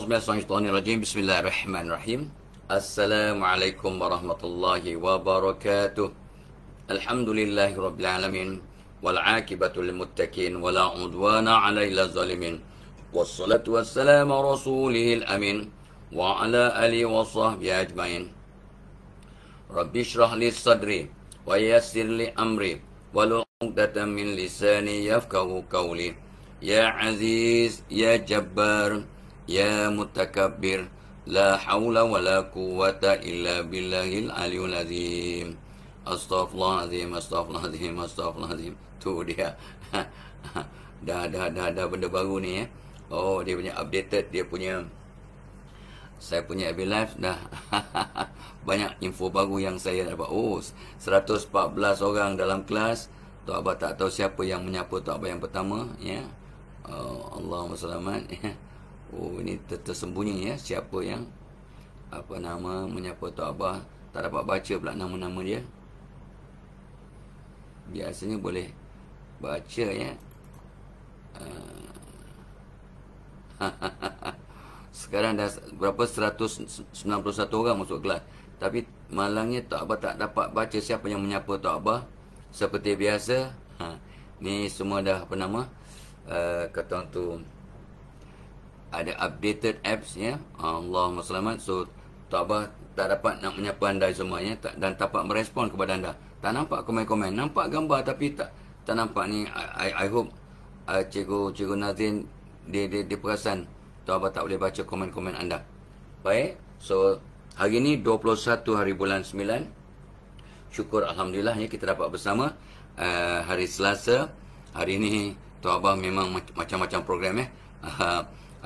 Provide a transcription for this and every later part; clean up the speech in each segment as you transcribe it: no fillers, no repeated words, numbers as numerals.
A'udzubillahi Bismillahirrahmanirrahim. Assalamualaikum warahmatullahi wabarakatuh. Alhamdulillahirabbil alamin wal 'aqibatu lil muttaqin wala 'udwana 'alal zalimin. Wassalatu wassalamu ala rasulil amin wa ala alihi wa sahbihi ajmain. Rabbi shrah li sadri wa yassir li amri wahlul 'uqdatam min lisani yafqahu qawli. Ya Aziz, Ya Jabbar, Ya Mutakabbir, la haula wa la quwwata illa billahil aliyul azim. Astaghfirullahaladzim, astaghfirullahaladzim, astaghfirullahaladzim. Tu dia. dah benda baru ni ya. Oh, dia punya updated, dia punya, saya punya FB Live dah. Banyak info baru yang saya dapat. Oh, 114 orang dalam kelas. Tok Abah tak tahu siapa yang menyapa Tok Abah yang pertama ya. Allahumma selamat ya. Oh, ini tersembunyi ya, siapa yang menyapa Tok Abah. Tak dapat baca pula nama-nama dia. Biasanya boleh baca ya. Sekarang dah berapa, 191 orang masuk kelas. Tapi malangnya Tok Abah tak dapat baca siapa yang menyapa Tok Abah. Seperti biasa, ni semua dah kata tu ada updated apps ya. Allahumma selamat. So Tok Abah tak dapat nak menyapa anda semuanya dan tak dapat merespon kepada anda. Tak nampak komen-komen, nampak gambar tapi tak nampak ni. I hope Cikgu Nazin dia perasan Tok Abah tak boleh baca komen-komen anda. Baik, so hari ni 21 hari bulan 9. Syukur alhamdulillah ya, kita dapat bersama hari Selasa. Hari ni Tok Abah memang macam-macam program ya.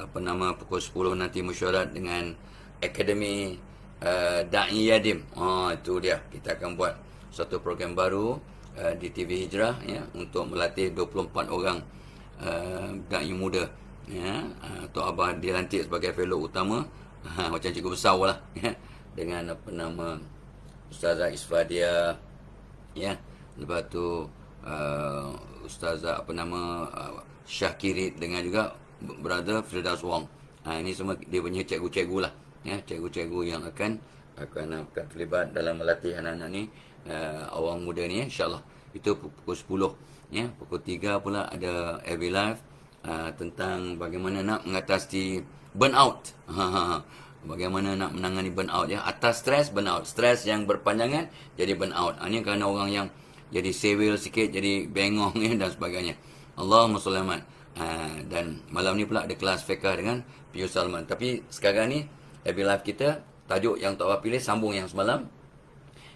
Pukul 10 nanti mesyuarat dengan Akademi Da'i Yadim. Itu dia. Kita akan buat satu program baru di TV Hijrah ya, untuk melatih 24 orang da'i muda ya. Tok Abah dilantik sebagai fellow utama, macam cikgu besar lah ya, dengan Ustazah Isfadia ya. Lepas tu Ustazah Syakirit dengan juga brother Firdaus Wong. Ini semua dia punya cikgu-cikgu lah ya, cikgu-cikgu yang akan terlibat dalam melatih anak-anak ni, orang muda ni insya-Allah. Itu pukul 10 ya. Pukul 3 pula ada FB Live tentang bagaimana nak mengatasi burnout. Bagaimana nak menangani burnout ya. Atas stres, burnout. Stres yang berpanjangan jadi burnout. Ini kerana orang yang jadi sewil sikit, jadi bengong ya, dan sebagainya. Allahumma selamat. Dan malam ni pula ada kelas fiqh dengan Pius Salman. Tapi sekarang ni FB Live kita, tajuk yang Tok Abah pilih sambung yang semalam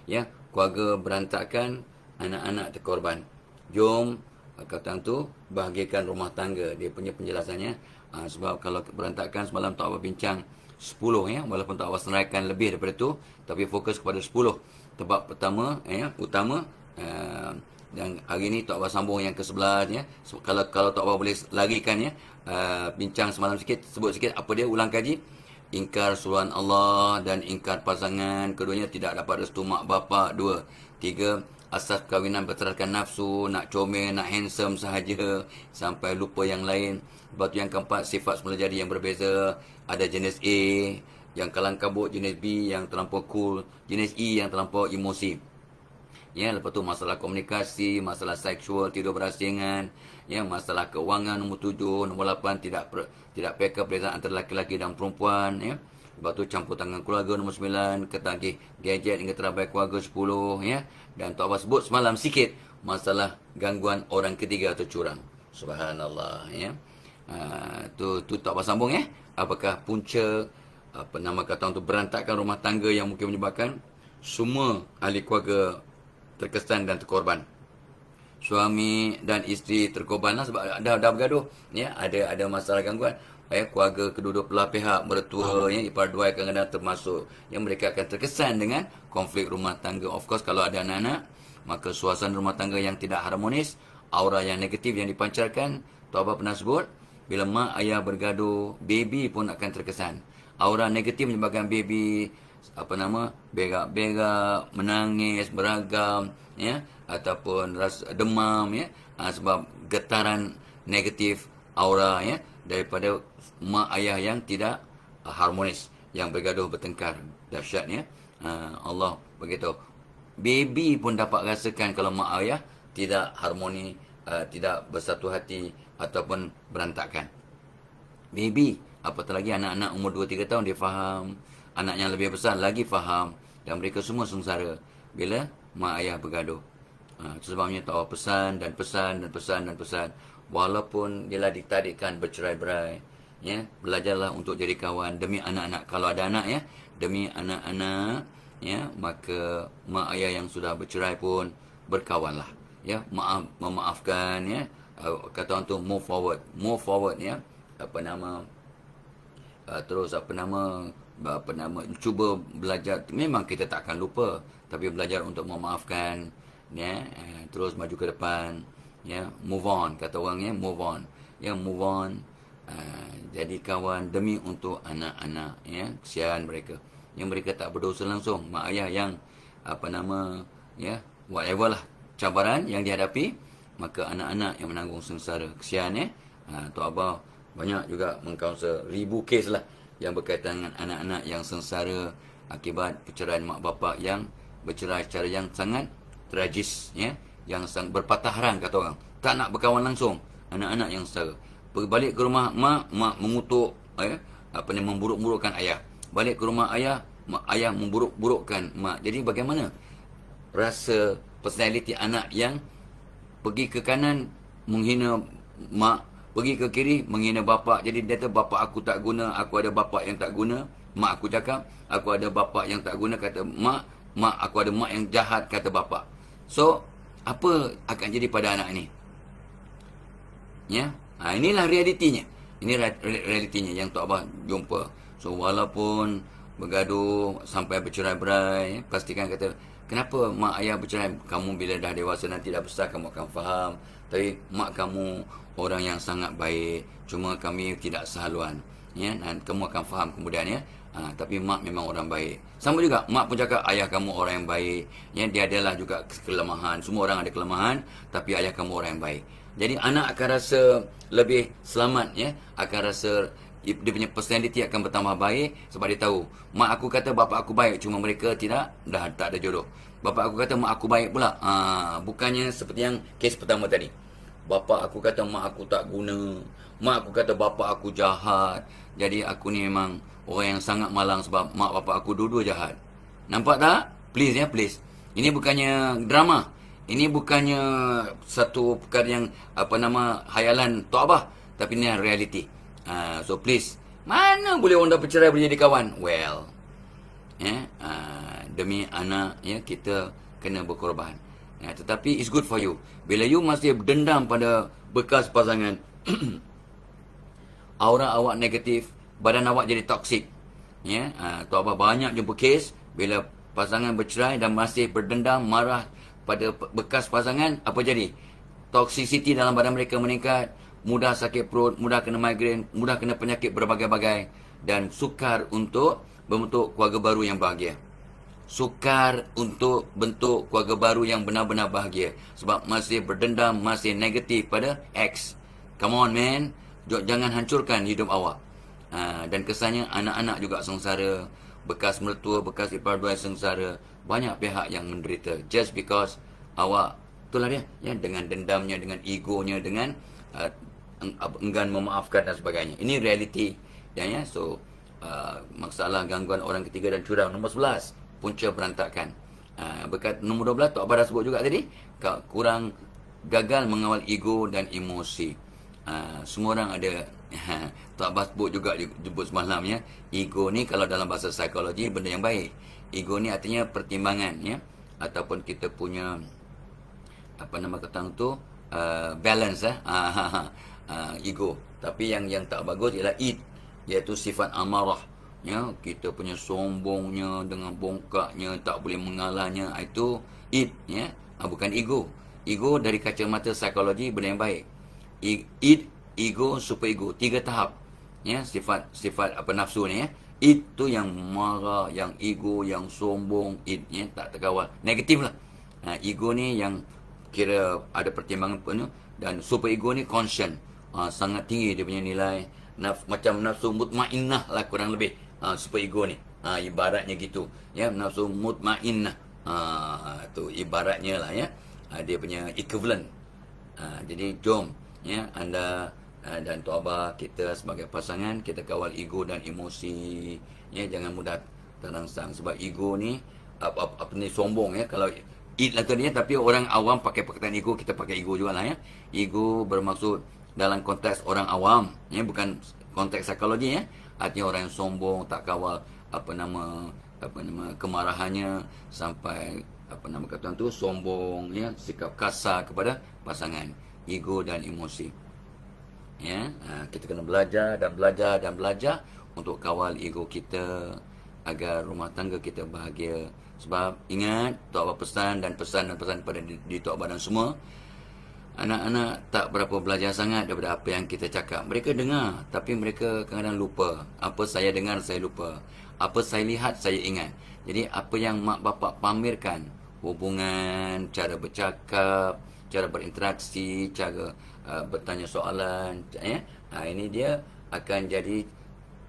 ya, keluarga berantakan, anak-anak terkorban. Jom kata tu bahagikan rumah tangga. Dia punya penjelasannya. Sebab kalau berantakan, semalam Tok Abah bincang 10 ya, walaupun Tok Abah senaraikan lebih daripada tu, tapi fokus kepada 10 tempat pertama ya, utama. Dan hari ni Tok Abah sambung yang ke-11 ya. Kalau Tok Abah boleh larikan ya, bincang semalam sikit, sebut sikit apa dia, ulang kaji. Ingkar suruhan Allah dan ingkar pasangan, keduanya tidak dapat restu mak bapak. 2, 3, asas perkahwinan berteraskan nafsu, nak comel, nak handsome sahaja sampai lupa yang lain. Lepas tu yang keempat, sifat semula jadi yang berbeza. Ada jenis A yang kalang kabut, jenis B yang terlampau cool, jenis E yang terlampau emosi. Ya, lepas tu masalah komunikasi, masalah seksual, tidur berasingan, ya, masalah keuangan. Nombor 7, nombor 8 tidak peka perbezaan antara lelaki-lelaki dan perempuan ya. Lepas tu campur tangan keluarga. Nombor 9, ketagih gadget hingga terabai keluarga. 10 ya. Dan Tok Abah sebut semalam sikit masalah gangguan orang ketiga atau curang. Subhanallah ya. Tu Tok Abah sambung ya. Apakah punca untuk berantakan rumah tangga yang mungkin menyebabkan semua ahli keluarga terkesan dan terkorban. Suami dan isteri terkorban lah sebab dah bergaduh ya, ada masalah gangguan ya. Keluarga kedua-dua belah pihak, mertua ya, ipar dua kadang-kadang termasuk yang mereka akan terkesan dengan konflik rumah tangga. Of course kalau ada anak-anak, maka suasana rumah tangga yang tidak harmonis, aura yang negatif yang dipancarkan. Tok Abah pernah sebut, bila mak ayah bergaduh, baby pun akan terkesan. Aura negatif menyebabkan baby berak-berak, menangis, beragam ya, ataupun rasa demam ya, sebab getaran negatif aura ya, daripada mak ayah yang tidak harmonis, yang bergaduh bertengkar dahsyatnya. Allah beritahu, baby pun dapat rasakan kalau mak ayah tidak harmoni, tidak bersatu hati ataupun berantakan. Baby, apatah lagi anak-anak umur 2-3 tahun, dia faham. Anak yang lebih besar lagi faham. Dan mereka semua sengsara bila mak ayah bergaduh. Itu sebabnya tahu pesan dan pesan dan pesan dan pesan. Walaupun dia lah ditarikkan bercerai-berai, ya, belajarlah untuk jadi kawan demi anak-anak. Kalau ada anak, ya, demi anak-anak, ya, maka mak ayah yang sudah bercerai pun berkawanlah, ya, memaafkan, ya. Kata orang tu move forward, ya. Terus cuba belajar. Memang kita tak akan lupa, tapi belajar untuk memaafkan, ya. Terus maju ke depan, ya, move on, kata orang, ya, move on, ya, move on. Jadi kawan demi untuk anak-anak, ya. Kesian mereka yang mereka tak berdosa langsung, mak ayah yang ya, whatever lah cabaran yang dihadapi, maka anak-anak yang menanggung sengsara. Kesian, ya. Tok Abah banyak juga mengkaunser ribu kes lah yang berkaitan dengan anak-anak yang sengsara akibat perceraian mak bapak yang bercerai secara yang sangat tragis, ya, yang sangat berpatah harapan, kata orang. Tak nak berkawan langsung, anak-anak yang sengsara. Balik ke rumah mak mengutuk, ya, memburuk-burukkan ayah. Balik ke rumah ayah memburuk-burukkan mak. Jadi bagaimana rasa personality anak yang pergi ke kanan menghina mak, pergi ke kiri menghina bapak. Jadi dia kata bapak aku tak guna, aku ada bapak yang tak guna. Mak aku cakap aku ada bapak yang tak guna, kata mak aku ada mak yang jahat, kata bapak. So apa akan jadi pada anak ni, ya? Inilah realitinya. Ini realitinya yang Tok Abah jumpa. So walaupun bergaduh sampai bercerai-berai, pastikan kata, kenapa mak ayah bercerai? Kamu bila dah dewasa nanti dah besar kamu akan faham. Tapi mak kamu orang yang sangat baik, cuma kami tidak sehaluan, ya, dan kamu akan faham kemudian, ya. Tapi mak memang orang baik. Sama juga mak pun cakap ayah kamu orang yang baik, ya. Dia adalah juga kelemahan. Semua orang ada kelemahan, tapi ayah kamu orang yang baik. Jadi anak akan rasa lebih selamat, ya. Akan rasa dia punya personality akan bertambah baik sebab dia tahu mak aku kata bapak aku baik, cuma mereka tidak, dah tak ada jodoh. Bapak aku kata mak aku baik pula. Bukannya seperti yang kes pertama tadi. Bapak aku kata mak aku tak guna, mak aku kata bapak aku jahat. Jadi aku ni memang orang yang sangat malang sebab mak bapak aku dua-dua jahat. Nampak tak? Please, ya, please. Ini bukannya drama. Ini bukannya satu perkara yang hayalan Tok Abah, tapi ini reality. So please, mana boleh orang dah bercerai boleh jadi kawan? Well, ya, demi anak, ya, kita kena berkorban. Ya, tetapi it's good for you. Bila you masih dendam pada bekas pasangan, aura awak negatif, badan awak jadi toksik. Ya, Tok Abah banyak jumpa kes bila pasangan bercerai dan masih berdendam, marah pada bekas pasangan, apa jadi? Toxicity dalam badan mereka meningkat, mudah sakit perut, mudah kena migraine, mudah kena penyakit berbagai-bagai, dan sukar untuk membentuk keluarga baru yang bahagia. Sukar untuk bentuk keluarga baru yang benar-benar bahagia sebab masih berdendam, masih negatif pada ex. Come on, man. Jangan hancurkan hidup awak. Dan kesannya anak-anak juga sengsara, bekas mertua, bekas ipar dua sengsara. Banyak pihak yang menderita just because awak, itulah dia, ya, dengan dendamnya, dengan egonya, dengan enggan memaafkan dan sebagainya. Ini reality, ya. So masalah gangguan orang ketiga dan curang nombor 11, punca berantakan. Berkat nombor 12 Tok Abah dah sebut juga tadi, kurang gagal mengawal ego dan emosi. Semua orang ada. Tok Abah sebut juga, jemput semalam, ya. Ego ni kalau dalam bahasa psikologi benda yang baik. Ego ni artinya pertimbangan, ya, ataupun kita punya balance, ego. Tapi yang tak bagus ialah id, iaitu sifat amarah, ya. Kita punya sombongnya dengan bongkaknya, tak boleh mengalahnya, itu id, ya. Bukan ego. Ego dari kacamata psikologi benda yang baik. Id, ego, super ego, 3 tahap, ya. Sifat nafsu ni, ya. Itu yang marah, yang ego, yang sombong, ya, tak terkawal, negatif lah. Ego ni yang kira ada pertimbangan penuh, dan super ego ni conscious, sangat tinggi dia punya nilai, macam nafsu mutmainnah lah kurang lebih. Super ego ni. Ibaratnya gitu. Ya, nafsu mutmainnah. Tu ibaratnya lah ya. Dia punya equivalent. Jadi jom ya anda dan Tok Abah, kita sebagai pasangan, kita kawal ego dan emosi ya, jangan mudah terangsang sebab ego ni apa ni, sombong ya. Kalau it lah tadi ya, tapi orang awam pakai perkataan ego, kita pakai ego juga lah ya. Ego bermaksud dalam konteks orang awam ya, bukan konteks psikologi ya. Artinya orang yang sombong, tak kawal apa nama kemarahannya, sampai kata tu sombong ya, sikap kasar kepada pasangan. Ego dan emosi ya. Kita kena belajar dan belajar dan belajar untuk kawal ego kita agar rumah tangga kita bahagia. Sebab ingat, Tok Abah pesan dan pesan pada di Tok Abah dan semua, anak-anak tak berapa belajar sangat daripada apa yang kita cakap. Mereka dengar, tapi mereka kadang-kadang lupa. Apa saya dengar, saya lupa. Apa saya lihat, saya ingat. Jadi apa yang mak bapak pamerkan, hubungan, cara bercakap, cara berinteraksi, cara bertanya soalan ya, ini dia akan jadi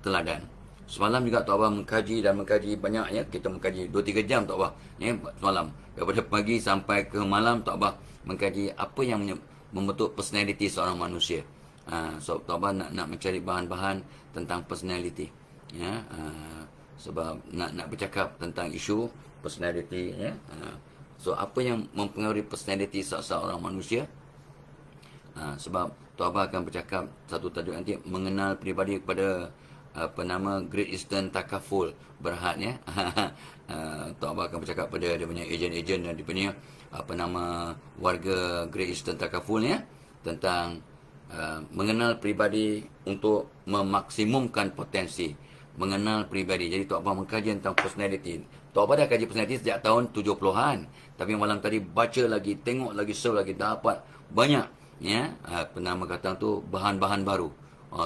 teladan. Semalam juga Tok Abah mengkaji dan mengkaji banyak ya. Kita mengkaji 2-3 jam Tok Abah ya, semalam. Daripada pagi sampai ke malam Tok Abah mengkaji apa yang membentuk personality seorang manusia. So Tok Abah nak mencari bahan-bahan tentang personality ya. Sebab nak bercakap tentang isu personality ya. So apa yang mempengaruhi personality seorang manusia? Sebab Tok Abah akan bercakap satu tajuk nanti, mengenal peribadi kepada Great Eastern Takaful Berhad ya. Tok Abah akan bercakap pada dia punya ejen-ejen dan dia punya warga Great Eastern Takaful ya, tentang mengenal peribadi untuk memaksimumkan potensi. Mengenal peribadi. Jadi Tok Abah mengkaji tentang personality. Tok Abah dah kaji personality sejak tahun 70-an. Tapi malam tadi baca lagi, tengok lagi, serve lagi, dapat banyak ya, kata tu bahan-bahan baru.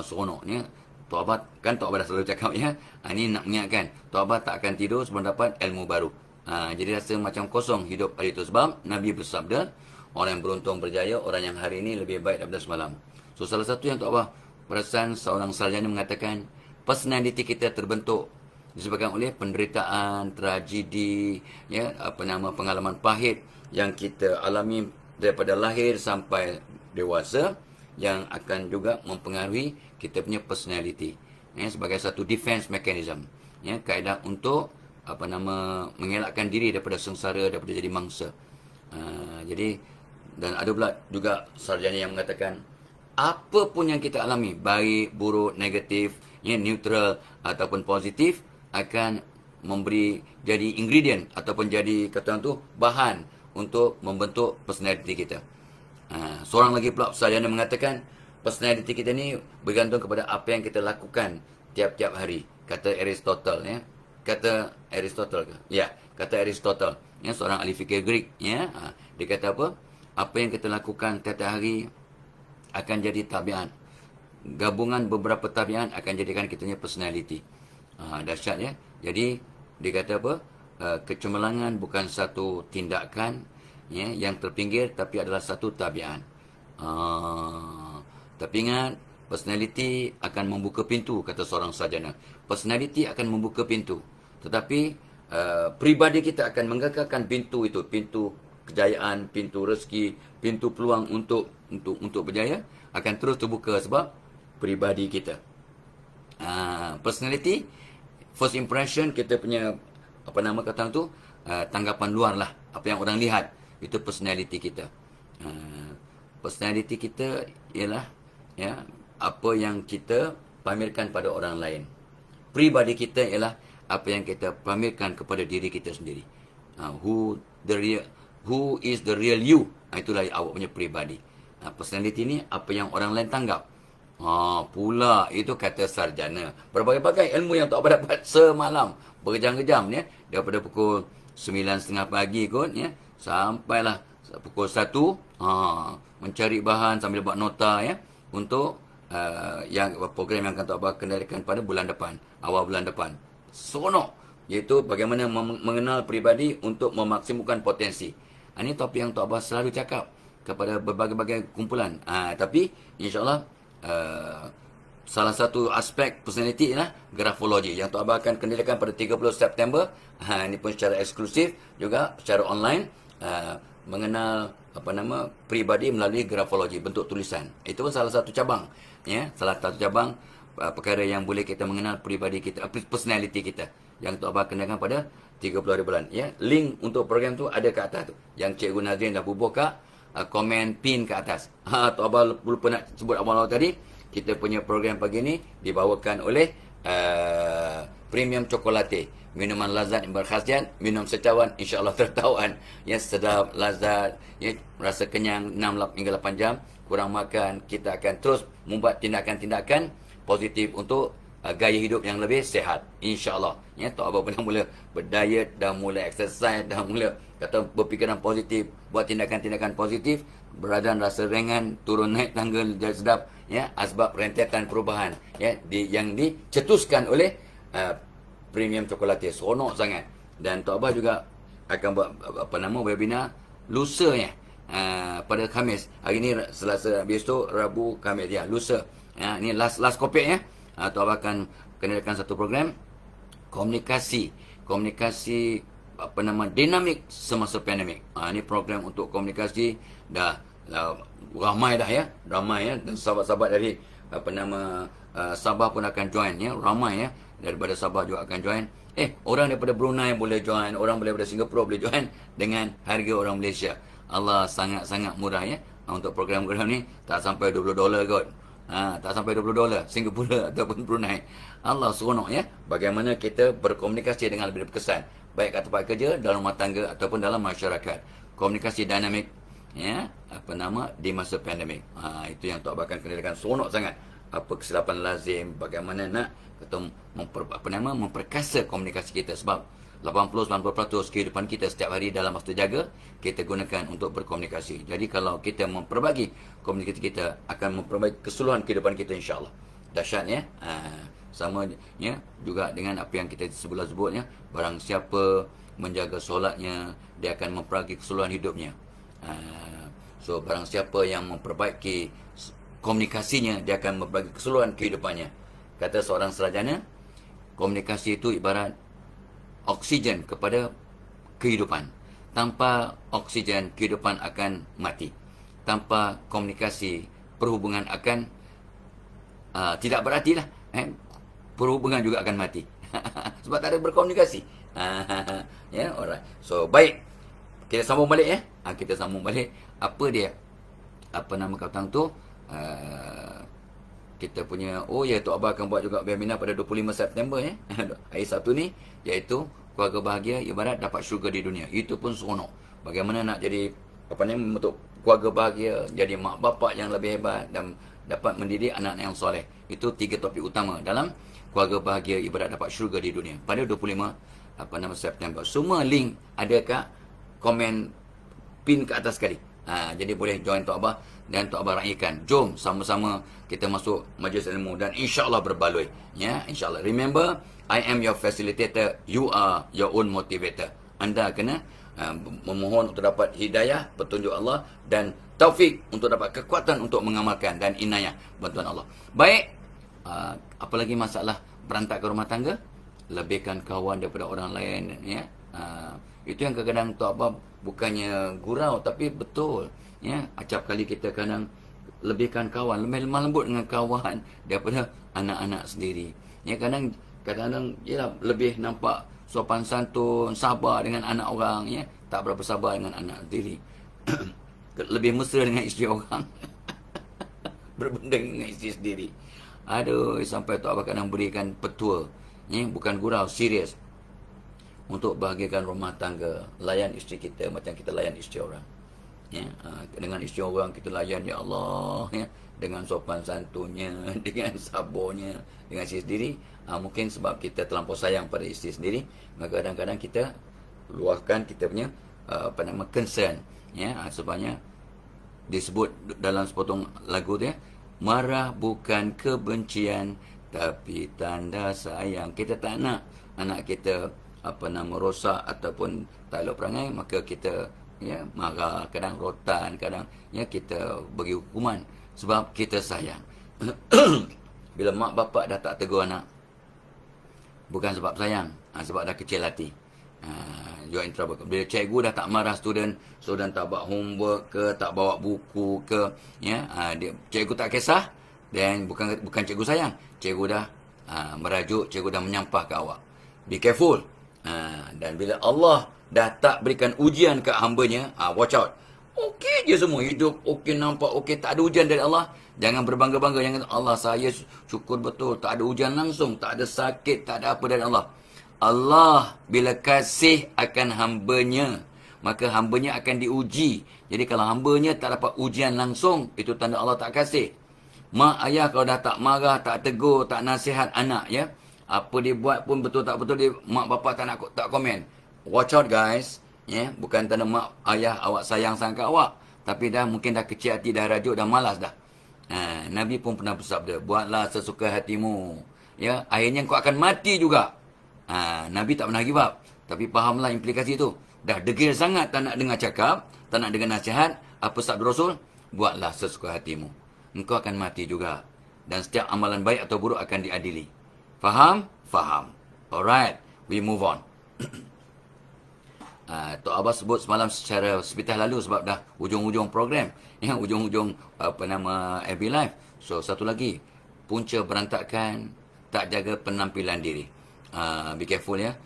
Seronok ya. Tok Abah Tok Abah dah selalu cakap ya. Ini nak mengingatkan, Tok Abah tak akan tidur sebelum dapat ilmu baru. Jadi rasa macam kosong hidup hari itu. Sebab Nabi bersabda, orang yang beruntung berjaya, orang yang hari ini lebih baik daripada semalam. So salah satu yang Tok Abah perasan, seorang sarjana mengatakan, personality kita terbentuk disebabkan oleh penderitaan, tragedi ya, pengalaman pahit yang kita alami daripada lahir sampai dewasa, yang akan juga mempengaruhi kita punya personality ya, sebagai satu defense mechanism ya, kaedah untuk mengelakkan diri daripada sengsara, daripada jadi mangsa. Jadi, dan ada pula juga sarjana yang mengatakan, apa pun yang kita alami, baik, buruk, negatif ya, neutral ataupun positif, akan memberi jadi ingredient ataupun jadi bahan untuk membentuk personality kita. Seorang lagi pula sarjana mengatakan, personality kita ni bergantung kepada apa yang kita lakukan tiap-tiap hari. Kata Aristotle ya. Kata Aristotle ke? Ya, kata Aristotle ya, seorang ahli fikir Greek ya. Dia kata apa? Apa yang kita lakukan tiap-tiap hari akan jadi tabiat. Gabungan beberapa tabiat akan jadikan kita punya personality. Dahsyat ya. Jadi dia kata apa? Kecemerlangan bukan satu tindakan ya, yang terpinggir, tapi adalah satu tabiat. Tapi ingat, personality akan membuka pintu, kata seorang sarjana. Personality akan membuka pintu, tetapi peribadi kita akan menggagalkan pintu itu, pintu kejayaan, pintu rezeki, pintu peluang untuk berjaya akan terus terbuka sebab peribadi kita. Personality, first impression, kita punya tanggapan luar lah, apa yang orang lihat, itu personality kita. Personality kita ialah ya, apa yang kita pamerkan pada orang lain. Peribadi kita ialah apa yang kita pamerkan kepada diri kita sendiri. Who is the real you? Itulah awak punya peribadi. Personality ni apa yang orang lain tanggap. Pula itu kata sarjana. Berbagai-bagai ilmu yang Tok Abah dapat semalam, berjam-jam ya, daripada pukul 9.30 pagi kot ya, sampailah pukul 1, mencari bahan sambil buat nota ya, untuk yang program yang akan Tok Abah kendalikan pada bulan depan, awal bulan depan. Seronok, iaitu bagaimana mengenal peribadi untuk memaksimumkan potensi. Ini topik yang Tok Abah selalu cakap kepada berbagai-bagai kumpulan. Tapi insyaAllah salah satu aspek personality ialah grafologi yang Tok Abah akan kendalikan pada 30 September. Ini pun secara eksklusif juga secara online, mengenal peribadi melalui grafologi, bentuk tulisan. Itu pun salah satu cabang, ya, salah satu cabang perkara yang boleh kita mengenal peribadi kita, personality kita, yang Tok Abah kenakan pada 30 hari bulan, ya. Link untuk program tu ada kat atas tu, yang Cikgu Nazrin dah bubuh kat komen pin ke atas. Tok Abah lupa nak sebut awal-awal tadi. Kita punya program pagi ni dibawakan oleh Premium Chocolate, minuman lazat yang berkhasiat, minum secawan insya-Allah tertawan, ya, sedap, lazat, ya, rasa kenyang 6 hingga 8 jam. Kurang makan, kita akan terus membuat tindakan-tindakan positif untuk gaya hidup yang lebih sihat, insya-Allah. Ya, Tok Abah pun dah mula berdiet, dah mula exercise, dah mula kata berfikiran positif, buat tindakan-tindakan positif, badan rasa ringan, turun naik tangga jadi sedap, ya, asbab rentetan perubahan, ya, yang dicetuskan oleh Premium Chocolate, seronok sangat. Dan Tok Abah juga akan buat webinar lusa, ya, pada Khamis. Hari ni Selasa, besok Rabu, Khamis, ya, lusa. Ya, ini last kopiak, ya. Tok Abah akan kenalkan satu program komunikasi dinamik semasa pandemik. Ini program untuk komunikasi dah ramai dah, ya, dan sahabat-sahabat dari Sabah pun akan join, ya, ramai, ya, daripada Sabah juga akan join. Orang daripada Brunei boleh join, orang daripada Singapura boleh join dengan harga orang Malaysia. Allah, sangat-sangat murah, ya. Untuk program ni tak sampai $20 kot. Tak sampai $20 Singapura ataupun Brunei. Allah, seronok, ya. Bagaimana kita berkomunikasi dengan lebih berkesan, baik kat tempat kerja, dalam rumah tangga ataupun dalam masyarakat. Komunikasi dinamik, ya, di masa pandemik. Itu yang Tok Abah akan kendalikan, seronok sangat. Apa kesilapan lazim, bagaimana nak memperkasa komunikasi kita, sebab 80-90% kehidupan kita setiap hari dalam masa jaga kita gunakan untuk berkomunikasi. Jadi kalau kita memperbagi komunikasi kita, akan memperbaiki keseluruhan kehidupan kita, insya-Allah. Dahsyat, ya. Sama, ya, juga dengan apa yang kita sebut-sebutnya, barang siapa menjaga solatnya, dia akan memperbaiki keseluruhan hidupnya. So barang siapa yang memperbaiki komunikasinya, dia akan memperbaiki keseluruhan kehidupannya. Kata seorang sarjana, komunikasi itu ibarat oksigen kepada kehidupan. Tanpa oksigen, kehidupan akan mati. Tanpa komunikasi, perhubungan akan tidak berarti lah. Perhubungan juga akan mati. Sebab tak ada berkomunikasi. Ya, alright. So, baik. Kita sambung balik, ya. Kita sambung balik. Apa dia? Apa nama kata tu? Kita punya, Tok Abah akan buat juga webinar pada 25 September, ya. Hari Sabtu ni, iaitu keluarga bahagia ibarat dapat syurga di dunia. Itu pun seronok. Bagaimana nak jadi untuk keluarga bahagia, jadi mak bapak yang lebih hebat dan dapat mendidik anak-anak yang soleh. Itu 3 topik utama dalam keluarga bahagia ibarat dapat syurga di dunia pada 25 September. Semua link ada kat komen pin ke atas sekali. Jadi boleh join Tok Abah dan Tok Abah raikan. Jom sama-sama kita masuk majlis ilmu dan insya-Allah berbaloi, ya, insya-Allah. Remember, I am your facilitator, you are your own motivator. Anda kena memohon untuk dapat hidayah, petunjuk Allah, dan taufik untuk dapat kekuatan untuk mengamalkan, dan inayah, bantuan Allah. Baik, apalagi masalah berantak ke rumah tangga, lebihkan kawan daripada orang lain, ya. Itu yang kadang-kadang Tok Abah bukannya gurau, tapi betul, ya. Acap kali kita kadang lebihkan kawan, lemah lembut dengan kawan daripada anak-anak sendiri, ya. Kadang-kadang ya, lebih nampak sopan santun, sabar dengan anak orang, ya, tak berapa sabar dengan anak sendiri. Lebih mesra dengan isteri orang. Berbanding dengan isteri sendiri. Aduh, sampai Tok Abah kadang berikan petua, ya, bukan gurau, serius, untuk bahagiakan rumah tangga. Layan isteri kita macam kita layan isteri orang, ya. Dengan isteri orang kita layan, ya Allah, ya, dengan sopan santunnya, dengan sabarnya dengan isteri sendiri. Mungkin sebab kita terlampau sayang pada isteri sendiri, maka kadang-kadang kita luahkan kita punya concern, ya. Sebabnya disebut dalam sepotong lagu dia, marah bukan kebencian tapi tanda sayang. Kita tak nak anak kita rosak ataupun tak elok perangai, maka kita, ya, marah, kadang rotan, kadang, ya, kita bagi hukuman sebab kita sayang. Bila mak bapak dah tak tegur anak, bukan sebab sayang, sebab dah kecil hati. You are in trouble. Bila cikgu dah tak marah student tak buat homework ke, tak bawa buku ke, ya, cikgu tak kisah, dan bukan cikgu sayang, cikgu dah merajuk, cikgu dah menyampah ke awak. Be careful. Dan bila Allah dah tak berikan ujian ke hambanya, watch out. Okey je semua, hidup okey, nampak okey, tak ada ujian dari Allah. Jangan berbangga-bangga, jangan Allah saya syukur betul, tak ada ujian langsung, tak ada sakit, tak ada apa dari Allah. Allah bila kasih akan hambanya, maka hambanya akan diuji. Jadi kalau hambanya tak dapat ujian langsung, itu tanda Allah tak kasih. Mak ayah kalau dah tak marah, tak tegur, tak nasihat anak, ya, apa dia buat pun betul tak betul, dia mak bapak tak komen. Watch out guys, ya, bukan tanda mak ayah awak sayang sangat awak, tapi mungkin dah kecil hati, dah rajuk, dah malas dah. Nabi pun pernah bersabda, buatlah sesuka hatimu, ya, akhirnya kau akan mati juga. Nabi tak pernah give up, tapi fahamlah implikasi itu. Dah degil sangat, tak nak dengar cakap, tak nak dengar nasihat, apa sabda Rasul? Buatlah sesuka hatimu, engkau akan mati juga, dan setiap amalan baik atau buruk akan diadili. Faham? Faham. Alright, we move on. Tok Abbas sebut semalam secara sepitah lalu sebab dah hujung-hujung program, ya, hujung-hujung FB Live. So satu lagi, punca berantakan, tak jaga penampilan diri. Be careful, ya.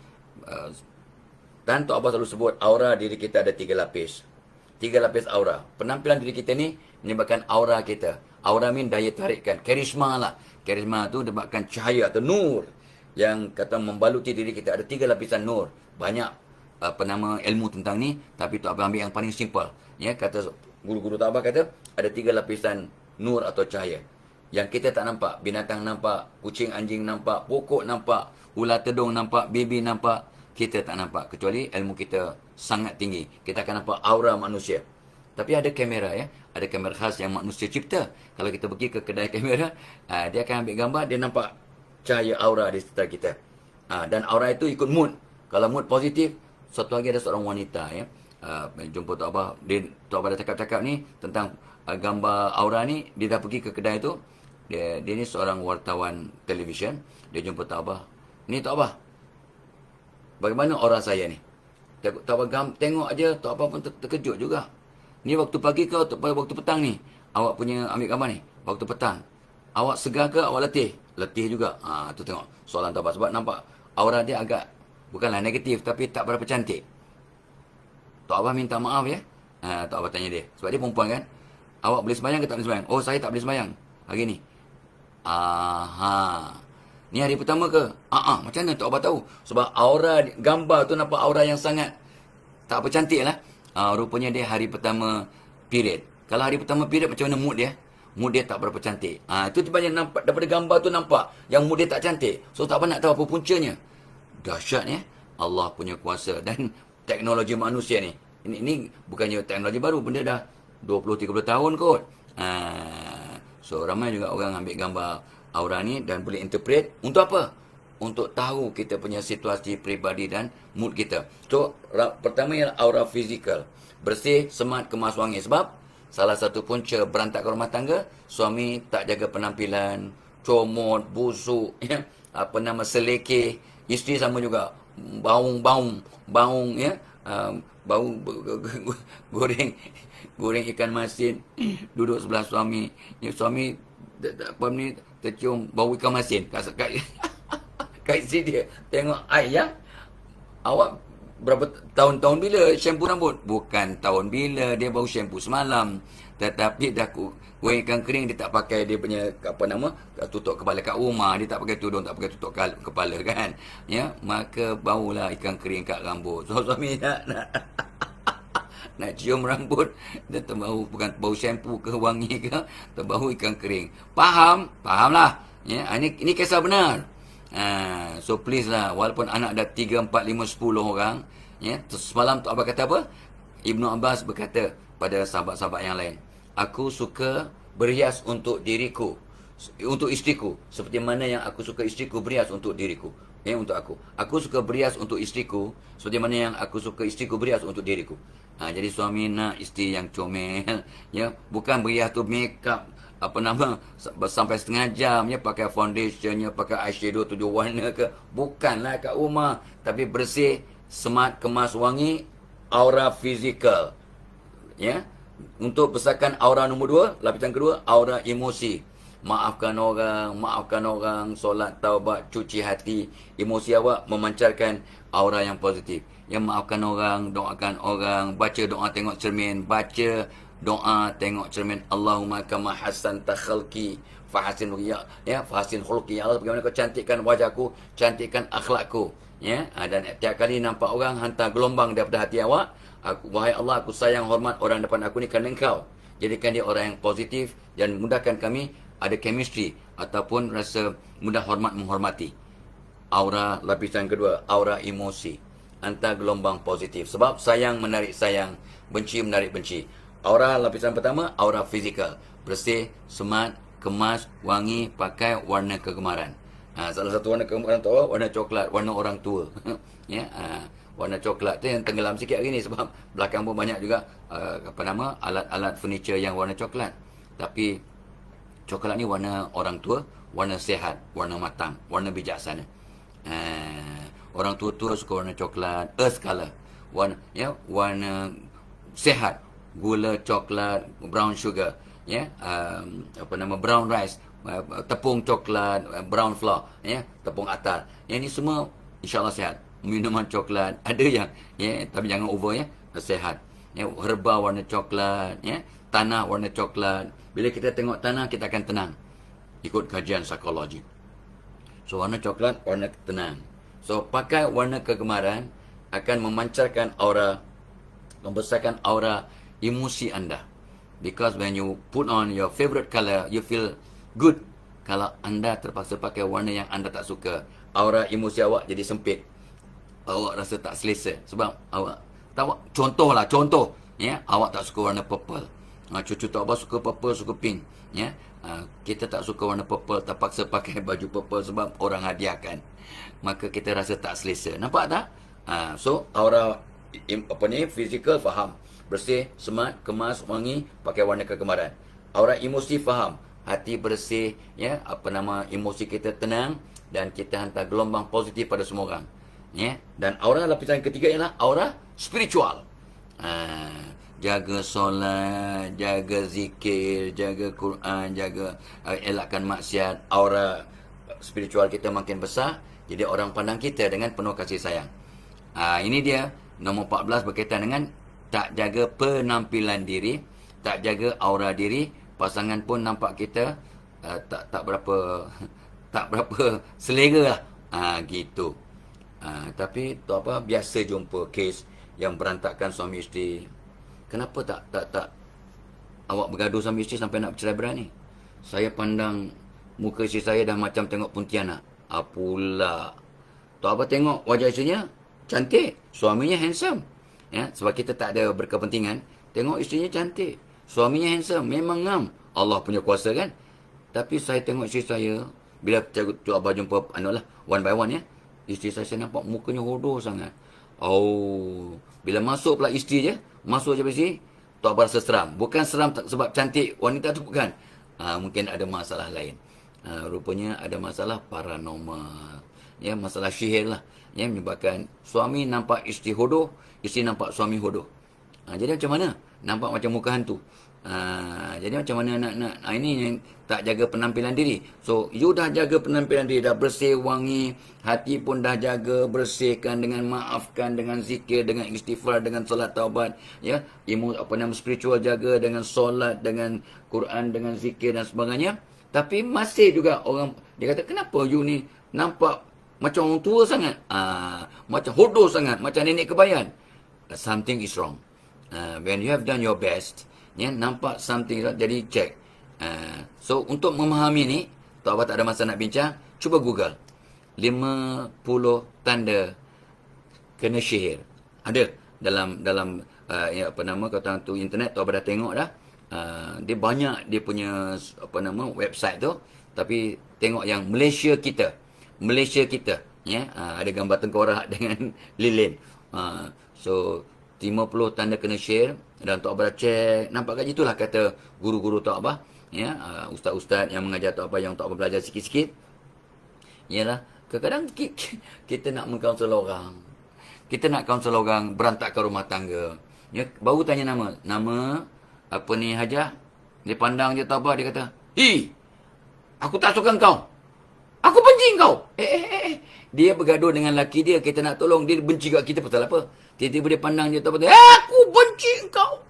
Dan Tok Abbas selalu sebut aura diri kita ada 3 lapis. 3 lapis aura. Penampilan diri kita ni menyebabkan aura kita. Aura mean daya tarikan, karisma lah. Karisma tu menyebabkan cahaya atau nur yang kata membaluti diri kita. Ada 3 lapisan nur. Banyak ilmu tentang ni, tapi Tok Abbas ambil yang paling simple, ya. Kata guru-guru Tok Abbas kata ada 3 lapisan nur atau cahaya yang kita tak nampak. Binatang nampak, kucing anjing nampak, pokok nampak, ular tedung nampak, baby nampak, kita tak nampak, kecuali ilmu kita sangat tinggi, kita akan nampak aura manusia. Tapi ada kamera, ya, ada kamera khas yang manusia cipta. Kalau kita pergi ke kedai kamera, dia akan ambil gambar, dia nampak cahaya aura di sekitar kita. Dan aura itu ikut mood. Kalau mood positif, satu lagi ada seorang wanita, ya, jumpa Tok Abbas, Tok Abbas dah cakap-cakap ni tentang gambar aura ni. Dia dah pergi ke kedai tu, dia ni seorang wartawan televisyen. Dia jumpa Tok Abbas, ni Tok Abbas, bagaimana aura saya ni? Tok Abbas tengok aja, Tok Abbas pun terkejut juga. Ni waktu pagi ke waktu petang ni awak punya ambil gambar ni? Waktu petang. Awak segar ke awak letih? Letih juga. Tu tengok soalan Tok Abbas, sebab nampak aura dia agak, bukanlah negatif, tapi tak berapa cantik. Tok Abbas minta maaf, ya. Tok Abbas tanya dia, sebab dia perempuan kan. Awak boleh sembahyang ke tak boleh sembahyang? Oh, saya tak boleh sembahyang hari ni. Ni hari pertama ke? Macam mana Tok Abbas tahu? Sebab aura gambar tu nampak aura yang sangat tak apa cantik lah. Rupanya dia hari pertama period. Kalau hari pertama period, macam mana mood dia? Mood dia tak berapa cantik. Itu banyak nampak daripada gambar tu, nampak yang mood dia tak cantik. So tak apa nak tahu apa puncanya. Dahsyat, ya, Allah punya kuasa dan teknologi manusia ni. Ini bukannya teknologi baru, benda dah 20-30 tahun kot. So ramai juga orang ambil gambar aura ni dan boleh interpret untuk apa? Untuk tahu kita punya situasi peribadi dan mood kita. So pertama ialah aura fizikal, bersih, smart, kemas wangi. Sebab salah satu punca berantakan rumah tangga, suami tak jaga penampilan, comot, busuk, ya, selekeh. Isteri sama juga, baung, ya, bau goreng ikan masin, duduk sebelah suami. Ya, suami tercium bau ikan masin. Kat isteri dia tengok, ya, awak berapa tahun bila shampoo rambut? Bukan tahun bila, dia baru shampoo semalam. Tetapi dah goreng ikan kering, dia tak pakai dia punya tutup kepala kat rumah, dia tak pakai tudung, tak pakai tutup kepala kan, ya, maka baulah ikan kering kat rambut. So suami nak cium rambut, dia terbau, bukan bau shampoo ke wangi ke, terbau ikan kering. Fahamlah, ya. Ini kisah benar. So please lah, walaupun anak dah 3, 4, 5, 10 orang, ya. Semalam Tok Abbas kata apa? Ibnu Abbas berkata pada sahabat-sahabat yang lain, aku suka berhias untuk diriku, untuk isteriku, seperti mana yang aku suka isteriku berhias untuk diriku. Ya, untuk aku. Aku suka berhias untuk isteriku, seperti mana yang aku suka isteriku berhias untuk diriku. Jadi suami nak isteri yang comel, ya, bukan berhias tu make up apa nama, sampai setengah jam ya, pakai foundationnya, pakai eyeshadow 7 warna ke. Bukanlah kat rumah. Tapi bersih, smart, kemas, wangi, aura fizikal. Ya. Untuk besarkan aura nombor 2, lapisan kedua, aura emosi. Maafkan orang, solat, taubat, cuci hati. Emosi awak memancarkan aura yang positif. Yang maafkan orang, doakan orang, baca doa tengok cermin, baca doa tengok cermin. Allahumma kama hasanta khalqi fahasin ruqya, ya, fahasin khulqi. Ya Allah, bagaimana kau cantikkan wajahku, cantikkan akhlakku, ya. Dan tiap kali nampak orang, hantar gelombang daripada hati awak. Wahai Allah, aku sayang hormat orang depan aku ni kerana engkau. Jadikan dia orang yang positif dan mudahkan kami ada chemistry ataupun rasa mudah hormat menghormati. Aura lapisan kedua, aura emosi. Hantar gelombang positif. Sebab sayang menarik sayang, benci menarik benci. Aura lapisan pertama, aura fizikal. Bersih, smart, kemas, wangi, pakai warna kegemaran. Salah satu warna kegemaran tu warna coklat, warna orang tua. Ya, warna coklat tu yang tenggelam sikit hari ni sebab belakang pun banyak juga alat-alat furniture yang warna coklat. Tapi coklat ni warna orang tua, warna sihat, warna matang, warna bijaksana. Orang tua-tua suka warna coklat, earth color. Warna sihat, gula coklat, brown sugar, ya, brown rice, tepung coklat, brown flour, ya, tepung atar. Yang ni semua insya-Allah sihat. Minuman coklat, ada yang, ya, tapi jangan over, ya, sihat. Ya, herba warna coklat, ya, tanah warna coklat. Bila kita tengok tanah, kita akan tenang. Ikut kajian psikologi. So, warna coklat, warna tenang. So, pakai warna kegemaran akan memancarkan aura, membesarkan aura emosi anda. Because when you put on your favorite color, you feel good. Kalau anda terpaksa pakai warna yang anda tak suka, aura emosi awak jadi sempit. Awak rasa tak selesa. Sebab awak, contoh, ya, awak tak suka warna purple. Cucu tak apa suka purple, suka pink, ya. Kita tak suka warna purple, terpaksa pakai baju purple sebab orang hadiahkan. Maka kita rasa tak selesa. Nampak tak? So aura fizikal faham. Bersih, smart, kemas, wangi, pakai warna kegemaran. Aura emosi faham. Hati bersih, ya, emosi kita tenang dan kita hantar gelombang positif pada semua orang. Ya. Dan aura lapisan ketiga ialah aura spiritual. Jaga solat, jaga zikir, jaga Quran, jaga elakkan maksiat. Aura spiritual kita makin besar, jadi orang pandang kita dengan penuh kasih sayang. Ini dia nombor 14 berkaitan dengan tak jaga penampilan diri, tak jaga aura diri, pasangan pun nampak kita tak berapa selera lah. Gitu. Tapi tu apa, biasa jumpa kes yang berantakan suami isteri. Kenapa tak awak bergaduh suami isteri sampai nak bercerai berai ni? Saya pandang muka isteri saya dah macam tengok Pontianak. Pula. Tu apa, tengok wajah isterinya cantik, suaminya handsome. Ya, sebab kita tak ada berkepentingan. Tengok isterinya cantik, suaminya handsome, memang ngam. Allah punya kuasa kan. Tapi saya tengok isteri saya, bila tu abah jumpa one by one, ya, isteri saya nampak mukanya hodoh sangat. Bila masuk pula isteri je, masuk je isteri, tu abah rasa seram. Bukan seram sebab cantik wanita tu, bukan. Mungkin ada masalah lain. Rupanya ada masalah paranormal. Ya, masalah sihir lah. Yang menyebabkan suami nampak isteri hodoh, isteri nampak suami hodoh. Jadi macam mana? Nampak macam muka hantu. Jadi macam mana nak ini yang tak jaga penampilan diri. So, you dah jaga penampilan diri, dah bersih, wangi, hati pun dah jaga, bersihkan dengan maafkan, dengan zikir, dengan istighfar, dengan solat taubat, ya, spiritual jaga dengan solat, dengan Quran, dengan zikir dan sebagainya. Tapi masih juga orang dia kata, kenapa you ni nampak macam orang tua sangat, macam hodoh sangat, macam nenek kebayan. Something is wrong. When you have done your best, ya, nampak something, jadi check. So untuk memahami ni, tak apa, tak ada masa nak bincang, cuba Google 50 tanda kena sihir. Ada dalam kata tu internet, tu apa dah tengok dah. Dia banyak dia punya website tu, tapi tengok yang Malaysia kita, ya, ada gambar tengkorak dengan lilin. So 50 tanda kena share, dan Tok Abah cek, nampak kat itulah kata guru-guru Tok Abah, ya, ustaz-ustaz yang mengajar tok apa yang tok apa belajar sikit-sikit. Yalah, kadang-kadang kita nak mengkonsel orang. Kita nak konsel orang berantakan rumah tangga. Ya, baru tanya nama. Nama apa ni Hajah? Dia pandang je tok apa, dia kata, "Hi, aku tak suka kau. Aku benci kau." Dia bergaduh dengan laki dia, kita nak tolong, dia benci kat kita pasal apa? Tiba-tiba dia pandang je tok apa, "Aku benci kau."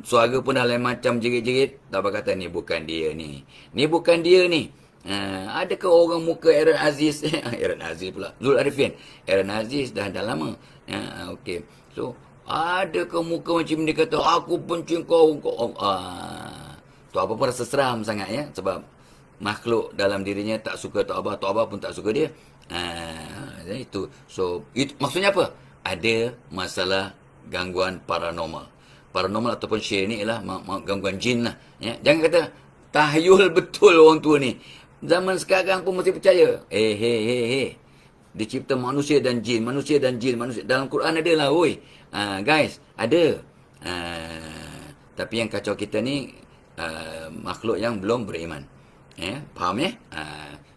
Suara pun dah lain macam jerit-jerit. Tak apa kata, ni bukan dia ni. Ni bukan dia ni. Adakah orang muka Aaron Aziz? Aaron Aziz pula. Zul Arifin. Aaron Aziz dah lama. Okey. So, adakah muka macam dia kata, "Aku benci kau." Tu apa pun rasa seram sangat ya. Sebab makhluk dalam dirinya tak suka Tok Abah pun tak suka dia. Itu. So, maksudnya apa? Ada masalah gangguan paranormal. Paranormal ataupun syir ni ialah gangguan jin lah. Ya? Jangan kata, tahyul betul orang tua ni. Zaman sekarang pun mesti percaya. Dicipta manusia dan jin. Manusia. Dalam Quran ada lah, oi. Guys, ada. Tapi yang kacau kita ni, makhluk yang belum beriman. Ya, faham ya?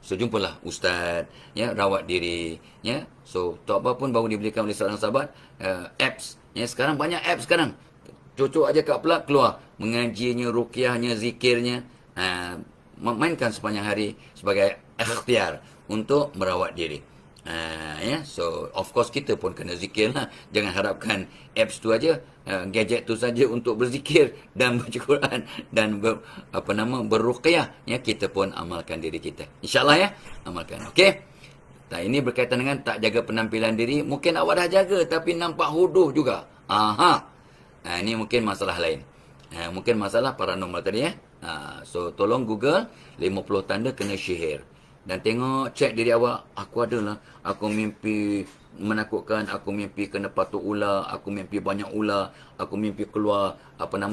So, jumpalah ustaz, ya, rawat diri. Ya. So, Tok Abah pun baru diberikan oleh seorang sahabat, apps. Ya, sekarang banyak apps sekarang. Cocok aja kat pelak keluar. Mengajinya, ruqyahnya, zikirnya. Mainkan sepanjang hari sebagai ikhtiar untuk merawat diri. Ya, so of course kita pun kena zikir lah. Jangan harapkan apps tu aja, gadget tu saja untuk berzikir dan baca Quran dan berruqyah. Ya, kita pun amalkan diri kita. InsyaAllah ya, amalkan. Okey. Nah, ini berkaitan dengan tak jaga penampilan diri. Mungkin awak dah jaga tapi nampak hodoh juga. Ini mungkin masalah lain. Mungkin masalah paranormal tadi ya. So tolong Google 50 tanda kena sihir. Dan tengok, cek diri awak. Aku adalah, aku mimpi menakutkan, aku mimpi kena patuk ular, aku mimpi banyak ular, aku mimpi keluar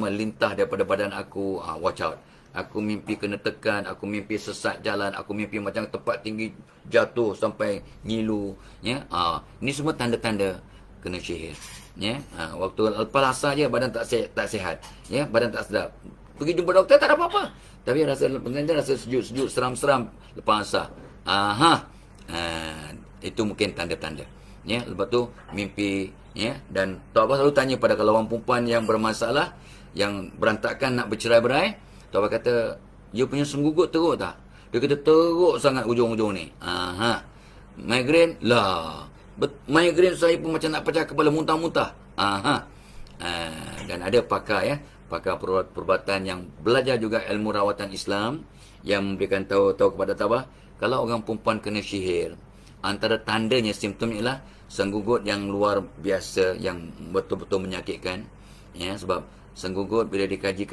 lintah daripada badan aku. Watch out. Aku mimpi kena tekan, aku mimpi sesat jalan, aku mimpi macam tempat tinggi jatuh sampai ngilu. Ya, ini semua tanda-tanda kena sihir. Ya, waktu lepas asar je badan tak sihat. Ya, badan tak sedap. Pergi jumpa doktor tak ada apa-apa. Tapi rasa sejuk-sejuk, seram-seram lepas asar. Itu mungkin tanda-tanda. Ya, lepas tu mimpi, ya, dan Tok Abah selalu tanya pada kawan perempuan yang bermasalah, yang berantakan nak bercerai-berai, Tok Abah kata, "You punya senggugut teruk tak?" Dia kata, "Teruk sangat ujung-ujung ni." Migraine lah. Migraine saya pun macam nak pecah kepala, muntah-muntah. Dan ada pakar ya, pakar perubatan yang belajar juga ilmu rawatan Islam yang memberikan tahu kepada Tabah, kalau orang perempuan kena sihir, antara tandanya, simptomnya ialah senggugut yang luar biasa, yang betul-betul menyakitkan. Ya, sebab senggugut bila dikaji,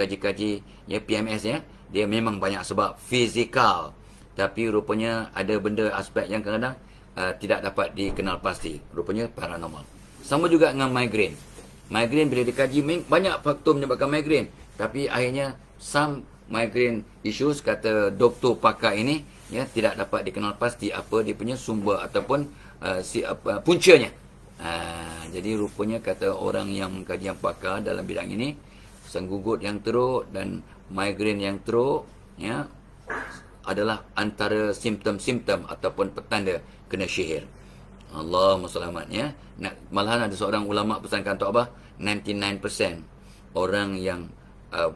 ya, PMS ya, dia memang banyak sebab fizikal. Tapi rupanya ada benda aspek yang kadang-kadang tidak dapat dikenal pasti. Rupanya paranormal. Sama juga dengan migraine. Migraine bila dikaji, banyak faktor menyebabkan migraine. Tapi akhirnya, some migraine issues, kata doktor pakar ini, ya, tidak dapat dikenal pasti apa dia punya sumber ataupun puncanya. Jadi rupanya kata orang yang mengkaji, yang pakar dalam bidang ini, senggugut yang teruk dan migraine yang teruk, ya, adalah antara simptom-simptom ataupun petanda kena sihir. Allahumma selamat ya. Malahan ada seorang ulama pesankan Tok Abah, 99% orang yang